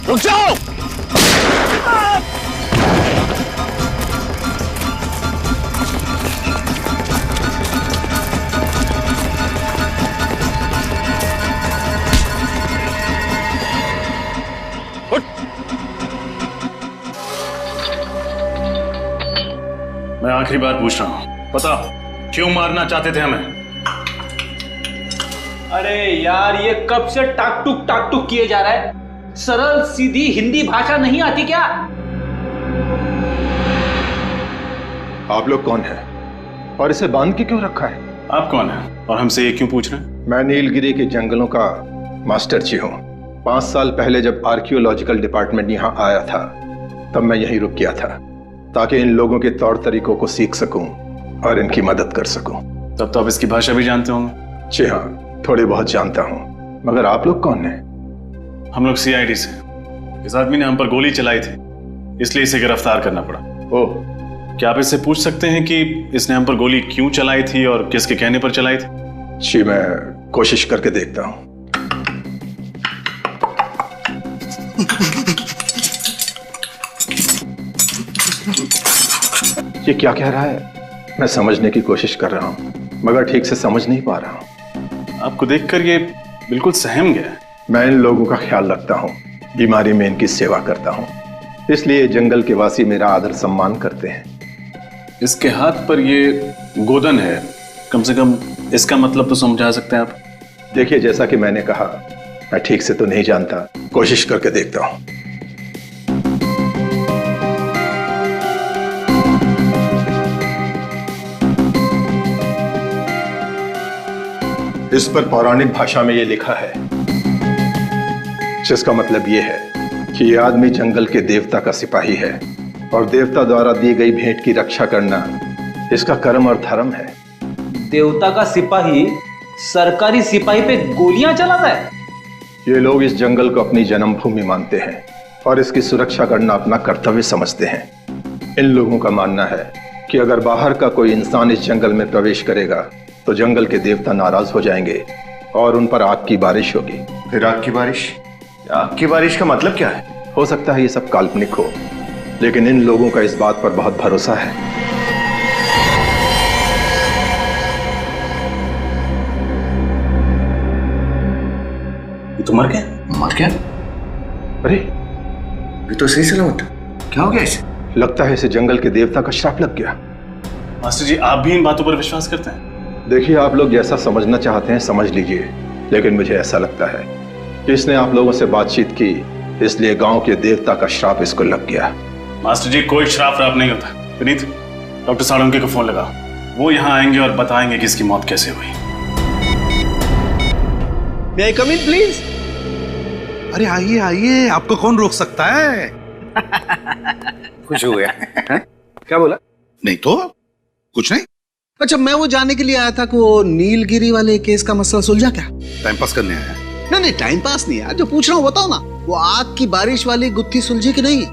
रुक जाओ! आखिरी बार पूछ रहा हूँ, बता क्यों मारना चाहते थे हमें? अरे यार, ये कब से टाक टुक किए जा रहा है? सरल सीधी हिंदी भाषा नहीं आती क्या? आप लोग कौन हैं और इसे बांध के क्यों रखा है? आप कौन हैं और हमसे ये क्यों पूछ रहे हैं? मैं नीलगिरी के जंगलों का मास्टर जी हूँ। 5 साल पहले जब आर्कियोलॉजिकल डिपार्टमेंट यहाँ आया था तब मैं यहीं रुक गया था ताकि इन लोगों के तौर तरीकों को सीख सकूं और इनकी मदद कर सकूं। तब तो आप इसकी भाषा भी जानते होंगे? जी हाँ, थोड़ी बहुत जानता हूँ। मगर आप लोग कौन हैं? हम लोग CID से। इस आदमी ने हम पर गोली चलाई थी, इसलिए इसे गिरफ्तार करना पड़ा। ओह, क्या आप इससे पूछ सकते हैं कि इसने हम पर गोली क्यों चलाई थी और किसके कहने पर चलाई थी? जी, मैं कोशिश करके देखता हूँ। ये क्या कह रहा है? मैं समझने की कोशिश कर रहा हूँ मगर ठीक से समझ नहीं पा रहा हूँ। आपको देखकर ये बिल्कुल सहम गया है। मैं इन लोगों का ख्याल रखता हूँ, बीमारी में इनकी सेवा करता हूँ, इसलिए जंगल के वासी मेरा आदर सम्मान करते हैं। इसके हाथ पर ये गोदन है, कम से कम इसका मतलब तो समझा सकते हैं आप? देखिए, जैसा कि मैंने कहा, मैं ठीक से तो नहीं जानता, कोशिश करके देखता हूँ। इस पर पौराणिक भाषा में ये लिखा है, जिसका मतलब ये है कि ये आदमी जंगल के देवता का सिपाही है और देवता द्वारा दी गई भेंट की रक्षा करना इसका कर्म और धर्म है। देवता का सिपाही सरकारी सिपाही पे गोलियां चलाता है? ये लोग इस जंगल को अपनी जन्मभूमि मानते हैं और इसकी सुरक्षा करना अपना कर्तव्य समझते हैं। इन लोगों का मानना है कि अगर बाहर का कोई इंसान इस जंगल में प्रवेश करेगा तो जंगल के देवता नाराज हो जाएंगे और उन पर आग की बारिश होगी। फिर आग की बारिश? आग की बारिश का मतलब क्या है? हो सकता है ये सब काल्पनिक हो, लेकिन इन लोगों का इस बात पर बहुत भरोसा है। ये तो मर गया। मर गया? अरे, ये तो सही सलामत। क्या हो गया इसे? लगता है इसे जंगल के देवता का श्राप लग गया। मास्टर जी, आप भी इन बातों पर विश्वास करते हैं? देखिए, आप लोग जैसा समझना चाहते हैं समझ लीजिए, लेकिन मुझे ऐसा लगता है कि इसने आप लोगों से बातचीत की, इसलिए गांव के देवता का श्राप इसको लग गया। मास्टर जी, कोई श्राप नहीं होता। विनीत, डॉक्टर साळुंके को फोन लगा, वो यहाँ आएंगे और बताएंगे कि इसकी मौत कैसे हुई। May I come in, please? अरे आइए आइए, आपको कौन रोक सकता है? खुश हो गया। क्या बोला? नहीं तो कुछ नहीं। अच्छा, मैं वो जानने के लिए आया था कि वो नीलगिरी वाले केस का मसला सुलझा क्या? टाइम पास करने आया? नहीं, टाइम पास नहीं यार, जो पूछ रहा हूँ बताओ ना। वो आग की बारिश वाली गुत्थी सुलझी कि नहीं?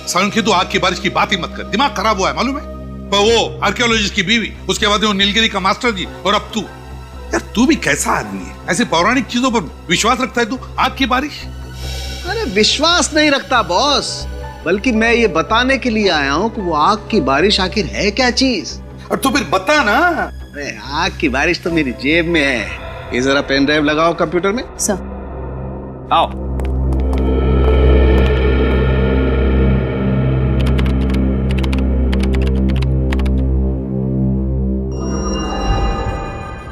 साळुंके, तू आग की बारिश की बात ही मत कर, दिमाग खराब हुआ है मालूम है? पर वो आर्कियोलॉजिस्ट की बीवी, उसके बाद वो नीलगिरी का मास्टर जी, और अब तू। यार तू भी कैसा आदमी है, ऐसे पौराणिक चीजों पर विश्वास रखता है तू? आग की बारिश? अरे विश्वास नहीं रखता बॉस, बल्कि मैं ये बताने के लिए आया हूँ कि वो आग की बारिश आखिर है क्या चीज। और तो फिर बता ना। अरे आग की बारिश तो मेरी जेब में है। ये जरा पेन ड्राइव लगाओ कंप्यूटर में। सर। आओ।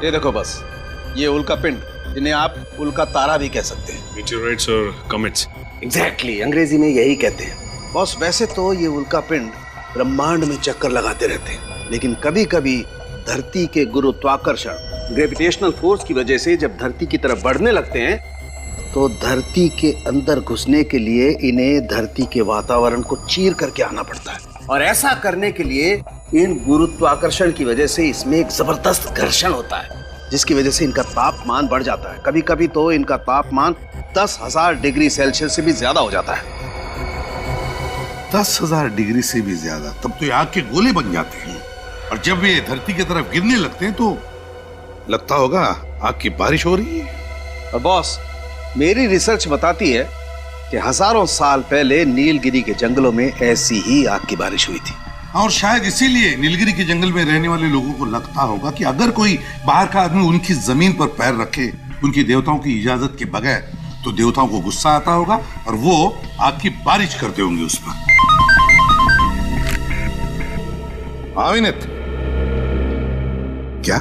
ये देखो बस, ये उल्का पिंड, जिन्हें आप उल्का तारा भी कह सकते हैं। मीटियोराइट्स और कॉमेट्स। एग्जैक्टली, अंग्रेजी में यही कहते हैं। बॉस, वैसे तो ये उल्का पिंड ब्रह्मांड में चक्कर लगाते रहते हैं, लेकिन कभी कभी धरती के गुरुत्वाकर्षण, ग्रेविटेशनल फोर्स की वजह से जब धरती की तरफ बढ़ने लगते हैं तो धरती के अंदर घुसने के लिए इन्हें धरती के वातावरण को चीर करके आना पड़ता है। और ऐसा करने के लिए इन गुरुत्वाकर्षण की वजह से इसमें एक जबरदस्त घर्षण होता है, जिसकी वजह से इनका तापमान बढ़ जाता है। कभी कभी तो इनका तापमान 10,000 डिग्री सेल्सियस से भी ज्यादा हो जाता है। 10,000 डिग्री से भी ज्यादा? तब तो ये आग के गोले बन जाते हैं, और जब ये धरती की तरफ गिरने लगते हैं तो लगता होगा आग की बारिश हो रही है। और बॉस, मेरी रिसर्च बताती है कि हजारों साल पहले नीलगिरी के जंगलों में ऐसी ही आग की बारिश हुई थी। और शायद इसीलिए नीलगिरी के जंगल में रहने वाले लोगों को लगता होगा कि अगर कोई बाहर का आदमी उनकी जमीन पर पैर रखे उनकी देवताओं की इजाजत के बगैर, तो देवताओं को गुस्सा आता होगा और वो आग की बारिश करते होंगे उस पर। हाँ विनीत, क्या?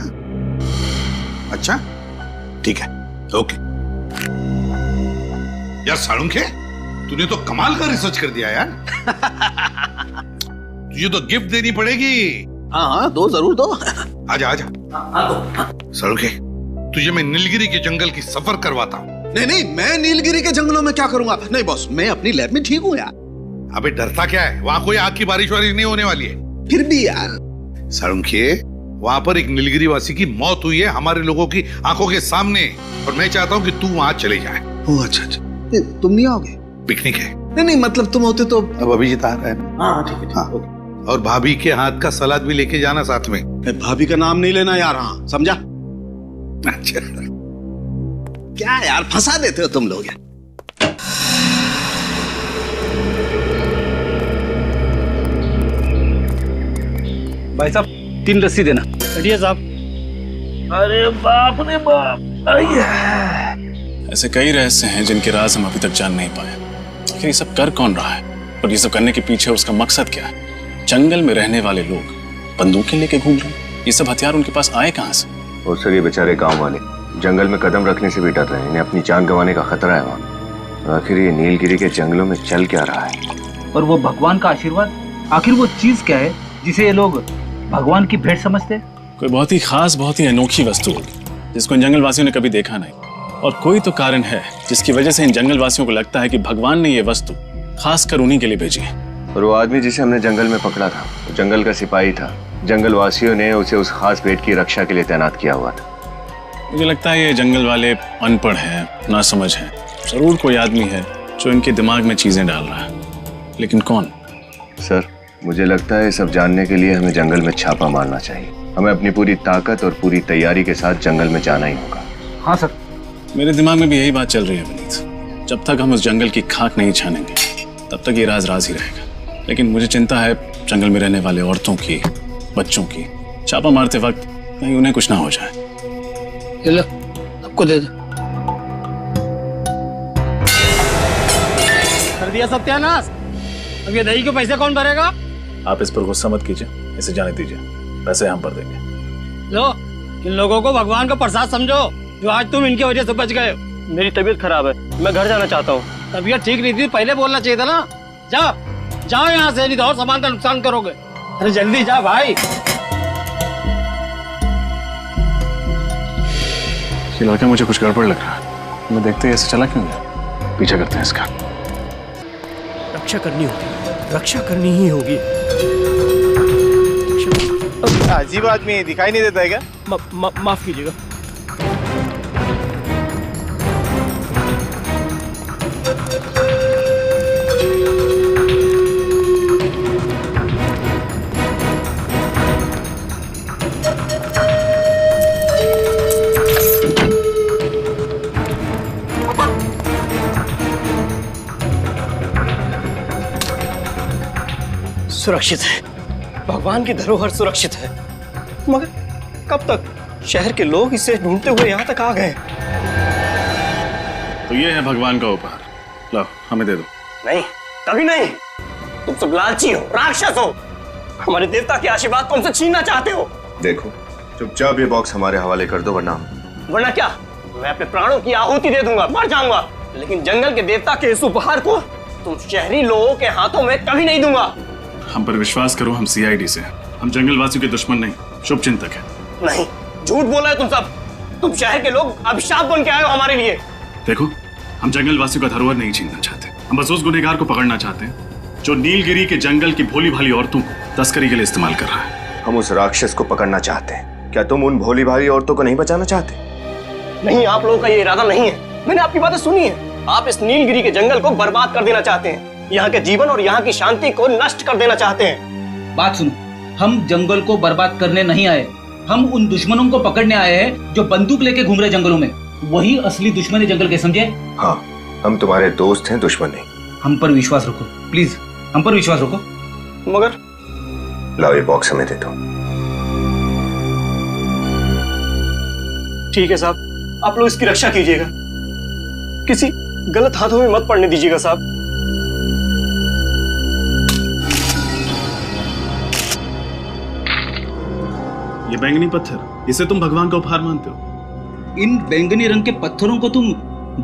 अच्छा ठीक है, ओके। यार साळुंखे, तूने तो कमाल का रिसर्च कर दिया यार। तुझे तो गिफ्ट देनी पड़ेगी। हाँ दो, जरूर दो। आजा आजा। साळुंखे, तुझे मैं नीलगिरी के जंगल की सफर करवाता हूँ। नहीं नहीं, मैं नीलगिरी के जंगलों में क्या करूंगा? नहीं बॉस, मैं अपनी लैब में ठीक हूँ यार। अबे डरता क्या है, वहां कोई आग की बारिश वारिश नहीं होने वाली है। फिर भी यार साळुंखे, वहां पर एक नीलगिरी वासी की मौत हुई है हमारे लोगों की आंखों के सामने, और मैं चाहता हूँ कि तू वहां चले जाए। ओह अच्छा अच्छा, तुम नहीं आओगे? पिकनिक है। नहीं नहीं, मतलब तुम होते तो। अब अभिजीत आ रहा है। हाँ ठीक है, और भाभी के हाथ का सलाद भी लेके जाना साथ में। भाभी का नाम नहीं लेना यार। हाँ समझा? अच्छा क्या यार, फंसा देते हो तुम लोग यार। भाई साहब 3 लस्सी देना। बढ़िया साहब। अरे बाप रे बाप, ऐसे कई रहस्य हैं जिनके राज हम अभी तक जान नहीं पाए। आखिर ये सब कर कौन रहा है, और ये सब करने के पीछे उसका मकसद क्या है? जंगल में रहने वाले लोग बंदूकें लेके घूम रहे हैं, ये सब हथियार उनके पास आए कहाँ से? और सर, ये बेचारे गांव वाले जंगल में कदम रखने से भी डर रहे हैं। इन्हें अपनी जान गंवाने का खतरा है वहाँ। आखिर ये नीलगिरी के जंगलों में चल क्या रहा है? और वो भगवान का आशीर्वाद, आखिर वो चीज क्या है जिसे ये लोग भगवान की भेंट समझते हैं? कोई बहुत ही खास, बहुत ही अनोखी वस्तु होगी जिसको इन जंगल वासियों ने कभी देखा नहीं। और कोई तो कारण है जिसकी वजह से इन जंगल वासियों को लगता है कि भगवान ने ये वस्तु खास कर उन्हीं के लिए भेजी है। और वो आदमी जिसे हमने जंगल में पकड़ा था, वो जंगल का सिपाही था। जंगल वासियों ने उसे उस खास भेंट की रक्षा के लिए तैनात किया हुआ था। मुझे लगता है ये जंगल वाले अनपढ़ हैं, ना समझ हैं। जरूर कोई आदमी है जो इनके दिमाग में चीजें डाल रहा है, लेकिन कौन? सर, मुझे लगता है सब जानने के लिए हमें जंगल में छापा मारना चाहिए। हमें अपनी पूरी ताकत और पूरी तैयारी के साथ जंगल में जाना ही होगा। हाँ सर। मेरे दिमाग में भी यही बात चल रही है विनीत। जब तक हम उस जंगल की खाक नहीं छानेंगे तब तक ये राज राज ही रहेगा। लेकिन मुझे चिंता है जंगल में रहने वाले औरतों की, बच्चों की। छापा मारते वक्त कहीं उन्हें कुछ ना हो जाए। लो, आपको दे दो। कर दिया सत्यानाश। अब ये दही के पैसे कौन भरेगा? आप इस पर गुस्सा मत कीजिए, इसे जाने दीजिए, पैसे हम भर देंगे। लो, इन लोगों को भगवान का प्रसाद समझो जो आज तुम इनकी वजह से बच गए। मेरी तबीयत खराब है, मैं घर जाना चाहता हूँ। तबीयत ठीक नहीं थी, पहले बोलना चाहिए था ना। जाओ जाओ यहाँ से, नहीं तो और सामान का नुकसान करोगे। अरे जल्दी जा भाई। ये लड़का मुझे कुछ गड़बड़ लग रहा है। मैं देखते ही ऐसे चला क्यों गया? पीछा करते हैं इसका। रक्षा करनी होगी, रक्षा करनी ही होगी। अजीब आदमी दिखाई नहीं देता है क्या? माफ कीजिएगा। सुरक्षित है, भगवान की धरोहर सुरक्षित है। मगर कब तक? शहर के लोग इसे ढूंढते हुए यहाँ तक आ गए। तो ये है भगवान का उपहार, लो हमें दे दो। नहीं, कभी नहीं। तुम सब लालची हो, राक्षस हो। हमारे देवता के आशीर्वाद को हमसे छीनना चाहते हो। देखो, चुपचाप ये बॉक्स हमारे हवाले कर दो, वरना क्या? मैं अपने प्राणों की आहुति दे दूंगा, मर जाऊंगा, लेकिन जंगल के देवता के इस उपहार को तुम शहरी लोगों के हाथों में कभी नहीं दूंगा। हम पर विश्वास करो, हम सीआईडी से, हम जंगल वासियों के दुश्मन नहीं, शुभ चिंतक है। नहीं, झूठ बोला है तुम सब। तुम शहर के लोग अभिशाप बन के आए हो हमारे लिए। देखो, हम जंगल वासियों का धरोहर नहीं छीनना चाहते, हम बस उस गुनहगार को पकड़ना चाहते हैं जो नीलगिरी के जंगल की भोली भाली औरतों को तस्करी के लिए इस्तेमाल कर रहा है। हम उस राक्षस को पकड़ना चाहते हैं। क्या तुम उन भोली भाली औरतों को नहीं बचाना चाहते? नहीं, आप लोगों का ये इरादा नहीं है। मैंने आपकी बातें सुनी है। आप इस नीलगिरी के जंगल को बर्बाद कर देना चाहते हैं, यहाँ के जीवन और यहाँ की शांति को नष्ट कर देना चाहते हैं। बात सुनो, हम जंगल को बर्बाद करने नहीं आए, हम उन दुश्मनों को पकड़ने आए हैं जो बंदूक लेके घूम रहे जंगलों में। वही असली दुश्मन है जंगल के, समझे? हाँ, हम तुम्हारे दोस्त हैं, दुश्मन नहीं। हम पर विश्वास रखो प्लीज, हम पर विश्वास रखो। मगर लाओ, ये बॉक्स हमें दे दो। ठीक है साहब, आप लोग इसकी रक्षा कीजिएगा, किसी गलत हाथों में मत पड़ने दीजिएगा साहब। ये बैंगनी पत्थर, इसे तुम भगवान का उपहार मानते हो? इन बैंगनी रंग के पत्थरों को तुम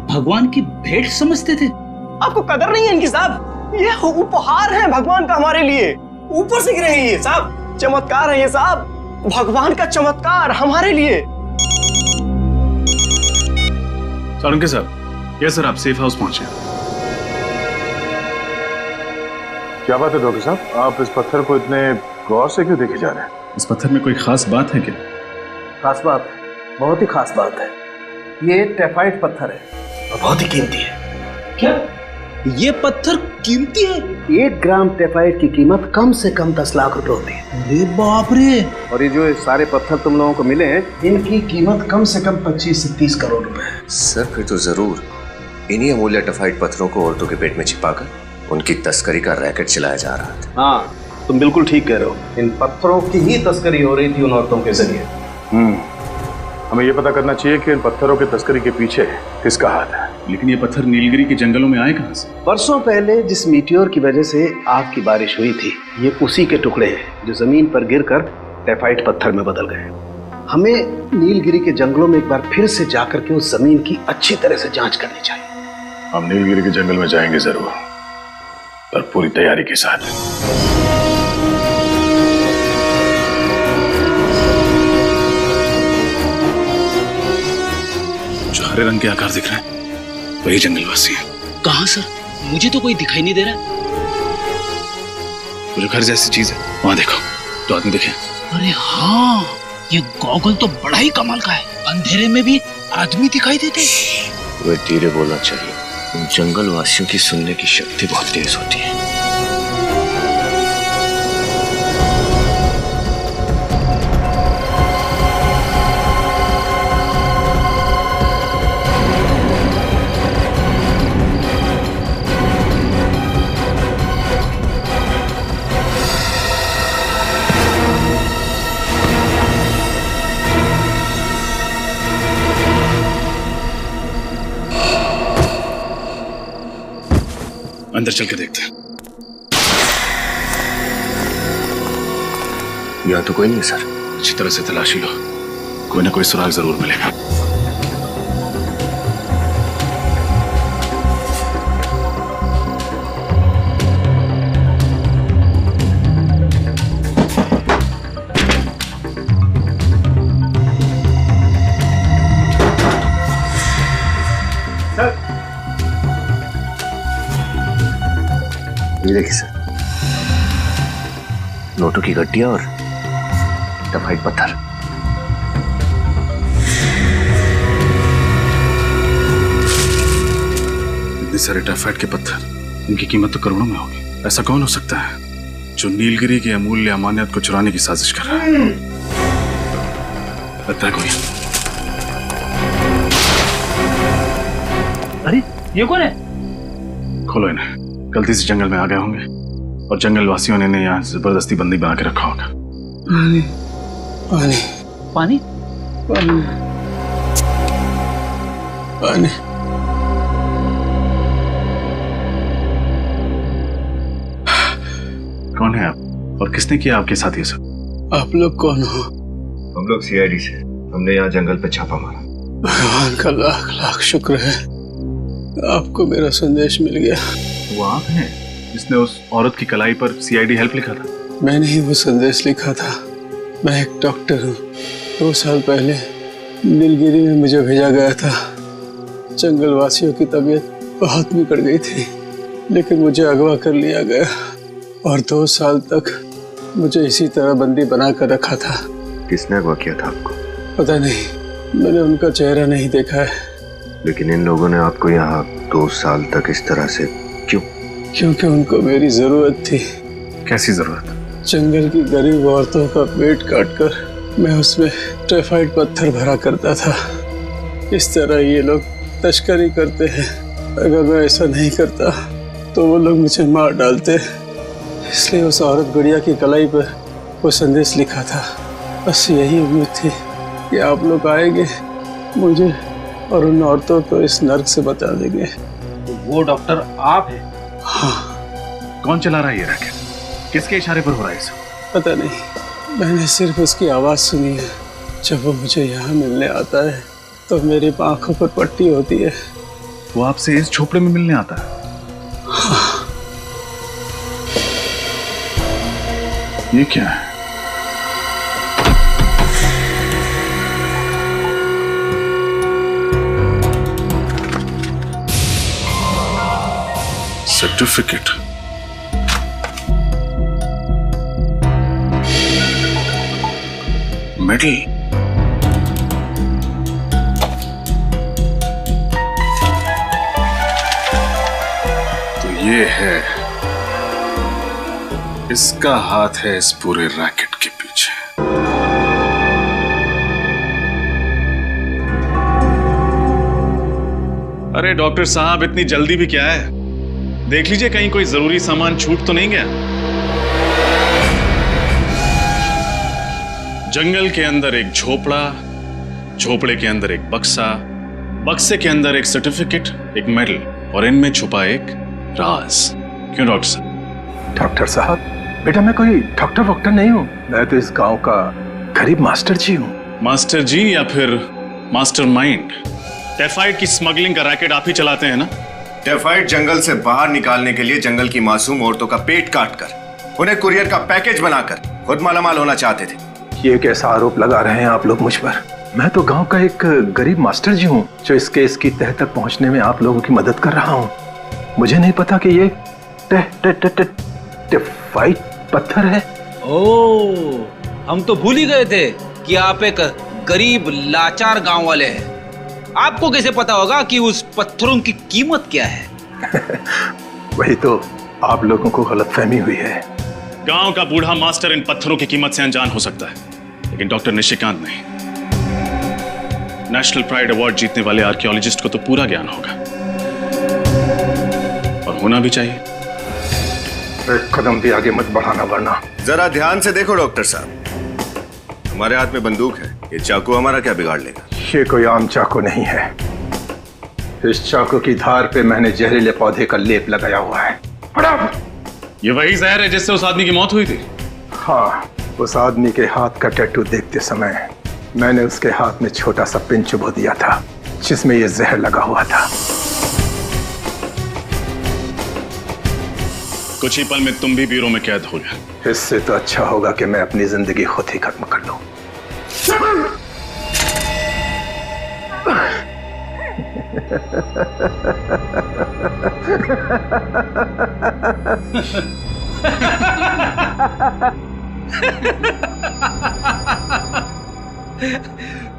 भगवान की भेंट समझते थे? आपको कदर नहीं है इनकी साहब। ये उपहार है भगवान का हमारे लिए। ऊपर से गिरे हैं ये साहब, चमत्कार है ये साहब, भगवान का चमत्कार हमारे लिए। सारंगे साहब, यस सर, आप सेफ हाउस पहुंचे। क्या बात है डॉक्टर साहब, आप इस पत्थर को इतने गौर से क्यों देखे जा रहे हैं? इस पत्थर में कोई खास बात है क्या? खास बात है, बहुत ही खास बात है। ये टेफाइट पत्थर है और बहुत ही कीमती है। क्या ये पत्थर कीमती है? 1 ग्राम टेफाइट की कीमत कम से कम 10 लाख रुपए होती है। अरे बाप रे! और ये जो सारे पत्थर तुम लोगों को मिले हैं, इनकी कीमत कम से कम 25 से 30 करोड़ रुपए है। सर फिर तो जरूर इन्हीं अमूल्य टेफाइट पत्थरों को औरतों के पेट में छिपाकर उनकी तस्करी का रैकेट चलाया जा रहा था। हाँ, तुम बिल्कुल ठीक कह रहे हो। इन पत्थरों की ही तस्करी हो रही थी उन औरतों के जरिए। हमें यह पता करना चाहिए कि इन पत्थरों की तस्करी के पीछे किसका हाथ है। लेकिन ये पत्थर नीलगिरी के जंगलों में आए कहां से? वर्षों पहले जिस मीटियोर की वजह से आग की बारिश हुई थी, ये उसी के टुकड़े हैं जो जमीन पर गिरकर टेफाइट पत्थर में बदल गए। हमें नीलगिरी के जंगलों में एक बार फिर से जाकर के उस जमीन की अच्छी तरह से जांच करनी चाहिए। हम नीलगिरी के जंगल में जाएंगे जरूर, पर पूरी तैयारी के साथ। जो हरे रंग के आकार दिख रहे हैं वही जंगलवासी है। कहाँ सर? मुझे तो कोई दिखाई नहीं दे रहा। वो जो घर जैसी चीज है वहां देखो, तो आदमी दिखे। अरे हाँ, ये गॉगल तो बड़ा ही कमाल का है, अंधेरे में भी आदमी दिखाई देते। वह धीरे बोलना चाहिए, उन जंगल वासियों की सुनने की शक्ति बहुत तेज होती है। अंदर चल के देखते हैं। यहाँ तो कोई नहीं सर। अच्छी तरह से तलाशी लो, कोई ना कोई सुराग जरूर मिलेगा। ये देखिए सर, नोटों की गड्डियां और टेफाइट पत्थर। इतने सारे टेफाइट के पत्थर, इनकी कीमत तो करोड़ों में होगी। ऐसा कौन हो सकता है जो नीलगिरी की अमूल्य अमानियत को चुराने की साजिश कर रहा है? लगता है कोई। अरे ये कौन है? खोलो इन्हें, गलती से जंगल में आ गए होंगे और जंगल वासियों ने इन्हें यहाँ जबरदस्ती बंदी बना के रखा होगा। पानी पानी पानी पानी पानी। कौन है आप और किसने किया आपके साथ ये सब? आप लोग कौन हो? हम लोग सीआईडी से, हमने यहाँ जंगल पे छापा मारा। भगवान का लाख लाख शुक्र है, आपको मेरा संदेश मिल गया। वो आप हैं जिसने उस औरत की कलाई पर सीआईडी हेल्प लिखा था? मैंने ही वो संदेश लिखा था। मैं एक डॉक्टर हूँ। 2 साल पहले नीलगिरी में मुझे भेजा गया था। जंगल वासियों की तबीयत बहुत बिगड़ गई थी, लेकिन मुझे अगवा कर लिया गया और 2 साल तक मुझे इसी तरह बंदी बना कर रखा था। किसने अगवा किया था आपको? पता नहीं, मैंने उनका चेहरा नहीं देखा है। लेकिन इन लोगों ने आपको यहाँ 2 साल तक इस तरह से क्यों? क्योंकि उनको मेरी जरूरत थी। कैसी जरूरत? जंगल की गरीब औरतों का पेट काटकर मैं उसमें टेफाइट पत्थर भरा करता था। इस तरह ये लोग तस्करी करते हैं। अगर मैं ऐसा नहीं करता तो वो लोग मुझे मार डालते। इसलिए उस औरत गुड़िया की कलाई पर वो संदेश लिखा था। बस यही उम्मीद थी कि आप लोग आएंगे, मुझे और उन औरतों को इस नर्क से बचा देंगे। तो वो डॉक्टर आप हैं? हाँ। कौन चला रहा है ये रैकेट? किसके इशारे पर हो रहा है सब? पता नहीं, मैंने सिर्फ उसकी आवाज़ सुनी है। जब वो मुझे यहाँ मिलने आता है तो मेरी आंखों पर पट्टी होती है। वो आपसे इस झोपड़े में मिलने आता है? हाँ। ये क्या है? सर्टिफिकेट। मेडल। तो ये है, इसका हाथ है इस पूरे रैकेट के पीछे। अरे डॉक्टर साहब, इतनी जल्दी भी क्या है? देख लीजिए कहीं कोई जरूरी सामान छूट तो नहीं गया। जंगल के अंदर एक झोपड़ा, झोपड़े के अंदर एक बक्सा, बक्से के अंदर एक सर्टिफिकेट, एक मेडल, और इनमें छुपा एक राज। क्यों डॉक्टर साहब? डॉक्टर साहब, बेटा मैं कोई डॉक्टर वॉक्टर नहीं हूँ। मैं तो इस गांव का गरीब मास्टर जी हूँ। मास्टर जी या फिर मास्टर माइंड? टाइफाइड की स्मगलिंग का रैकेट आप ही चलाते हैं ना? टाइफाइड जंगल से बाहर निकालने के लिए जंगल की मासूम औरतों का पेट काटकर उन्हें कुरियर का पैकेज बनाकर खुद मालामाल होना चाहते थे। ये कैसा आरोप लगा रहे हैं आप लोग मुझ पर? मैं तो गांव का एक गरीब मास्टर जी हूँ जो इस केस की तह तक पहुंचने में आप लोगों की मदद कर रहा हूँ। मुझे नहीं पता कि ये टाइफाइड पत्थर है। ओह, हम तो भूल ही गए थे कि आप एक गरीब लाचार गांव वाले हैं। आपको कैसे पता होगा कि उस पत्थरों की कीमत क्या है? वही तो आप लोगों को गलतफहमी हुई है। गांव का बूढ़ा मास्टर इन पत्थरों की कीमत से अनजान हो सकता है, लेकिन डॉक्टर निशिकांत नहीं। नेशनल प्राइड अवार्ड जीतने वाले आर्कियोलॉजिस्ट को तो पूरा ज्ञान होगा, और होना भी चाहिए। एक कदम भी आगे मत बढ़ाना वरना। जरा ध्यान से देखो डॉक्टर साहब, हमारे हाथ में बंदूक है, ये चाकू हमारा क्या बिगाड़ लेगा? ये कोई आम चाकू नहीं है। इस चाकू की धार पे मैंने जहरीले पौधे का लेप लगाया हुआ है। ये वही जहर है जिससे उस आदमी की मौत हुई थी? हाँ, उस आदमी के हाथ का टैटू देखते समय मैंने उसके हाथ में छोटा सा पिन चुभो दिया था जिसमें ये जहर लगा हुआ था। कुछ ही पल में तुम भी ब्यूरो में कैद हो गए। इससे तो अच्छा होगा कि मैं अपनी जिंदगी खुद ही खत्म कर लूं।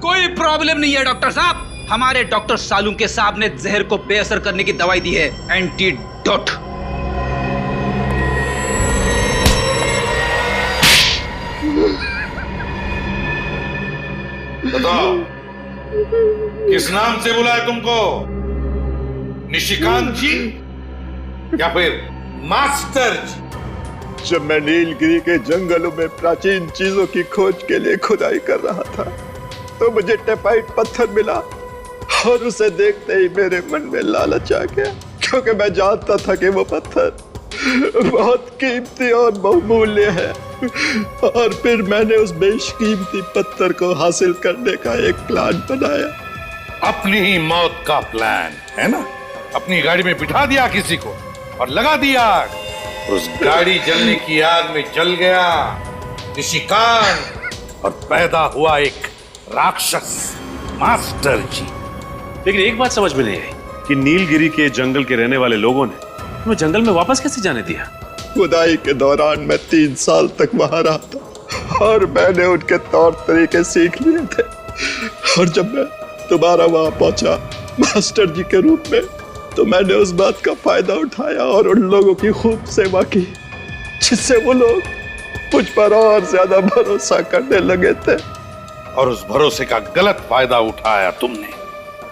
कोई प्रॉब्लम नहीं है डॉक्टर साहब। हमारे डॉक्टर सालुंके साहब ने जहर को बेअसर करने की दवाई दी है, एंटीडोट। बताओ, किस नाम से बुलाया तुमको? निशिकांत जी या फिर मास्टर जी? जब मैं नीलगिरी के जंगलों में प्राचीन चीजों की खोज के लिए खुदाई कर रहा था तो मुझे टाइफाइड पत्थर मिला, और उसे देखते ही मेरे मन में लालच आ गया, क्योंकि मैं जानता था कि वो पत्थर बहुत कीमती और बहुमूल्य है। और फिर मैंने उस बेशकीमती पत्थर को हासिल करने का एक प्लान बनाया। अपनी ही मौत का प्लान है ना? अपनी गाड़ी में बिठा दिया किसी को और लगा दिया आग, उस गाड़ी जलने की आग में जल गया निशिकांत, और पैदा हुआ एक राक्षस मास्टर जी। लेकिन एक बात समझ में नहीं आई कि नीलगिरी के जंगल के रहने वाले लोगों ने तुम्हें जंगल में वापस कैसे जाने दिया? खुदाई के दौरान मैं 3 साल तक वहां रहा था और मैंने उनके तौर तरीके सीख लिए थे। और जब मैं दोबारा वहां पहुंचा मास्टर जी के रूप में, तो मैंने उस बात का फायदा उठाया और उन लोगों की खूब सेवा की, जिससे वो लोग मुझ पर और ज्यादा भरोसा करने लगे थे। और उस भरोसे का गलत फायदा उठाया तुमने,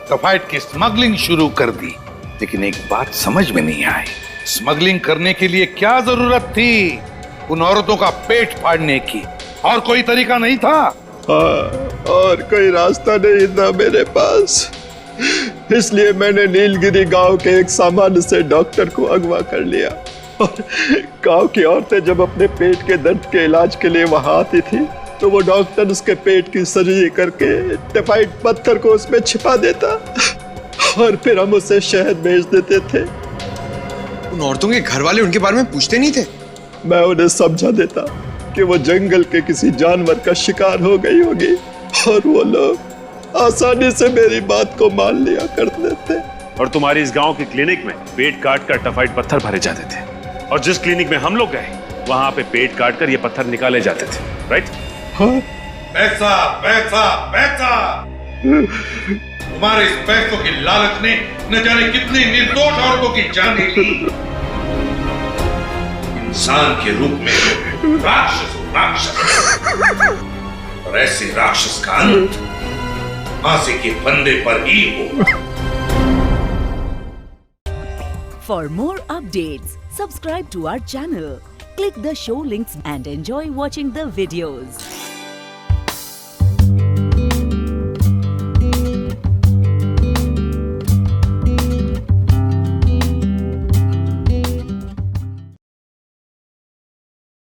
टाइफाइड की स्मगलिंग शुरू कर दी। लेकिन एक बात समझ में नहीं आई, स्मगलिंग करने के लिए क्या जरूरत थी? उन औरतों का पेट फाड़ने की और कोई तरीका नहीं था? और कोई रास्ता नहीं था मेरे पास, इसलिए मैंने नीलगिरी गांव के एक सामान्य से डॉक्टर को अगवा कर लिया और गांव की औरतें जब अपने पेट के दर्द के इलाज के लिए वहां आती थी तो वो डॉक्टर उसके पेट की सर्जरी करके टाइफाइड पत्थर को उसमें छिपा देता और फिर हम उसे शहर भेज देते थे। उन औरतों के घर वाले उनके बारे में पूछते नहीं थे? मैं उन्हें समझा देता कि वो जंगल के किसी जानवर का शिकार हो गई होगी और वो लोग आसानी से मेरी बात को मान लिया करते थे। और तुम्हारी इस गांव के क्लिनिक में पेट काट कर टाइफाइड पत्थर भरे जाते थे, और जिस क्लिनिक में हम लोग गए वहां पे पेट काट कर ये पत्थर निकाले जाते थे, राइट? हाँ? पैसा पैसा पैसा, तुम्हारे इस पैसों की लालच ने न जाने कितनी निर्दोष औरतों की जान ली। इंसान के रूप में राक्षस, और ऐसे राक्षस का अंत फांसी के फंदे पर ही होगा। For more updates, subscribe to our channel, click the show links and enjoy watching the videos.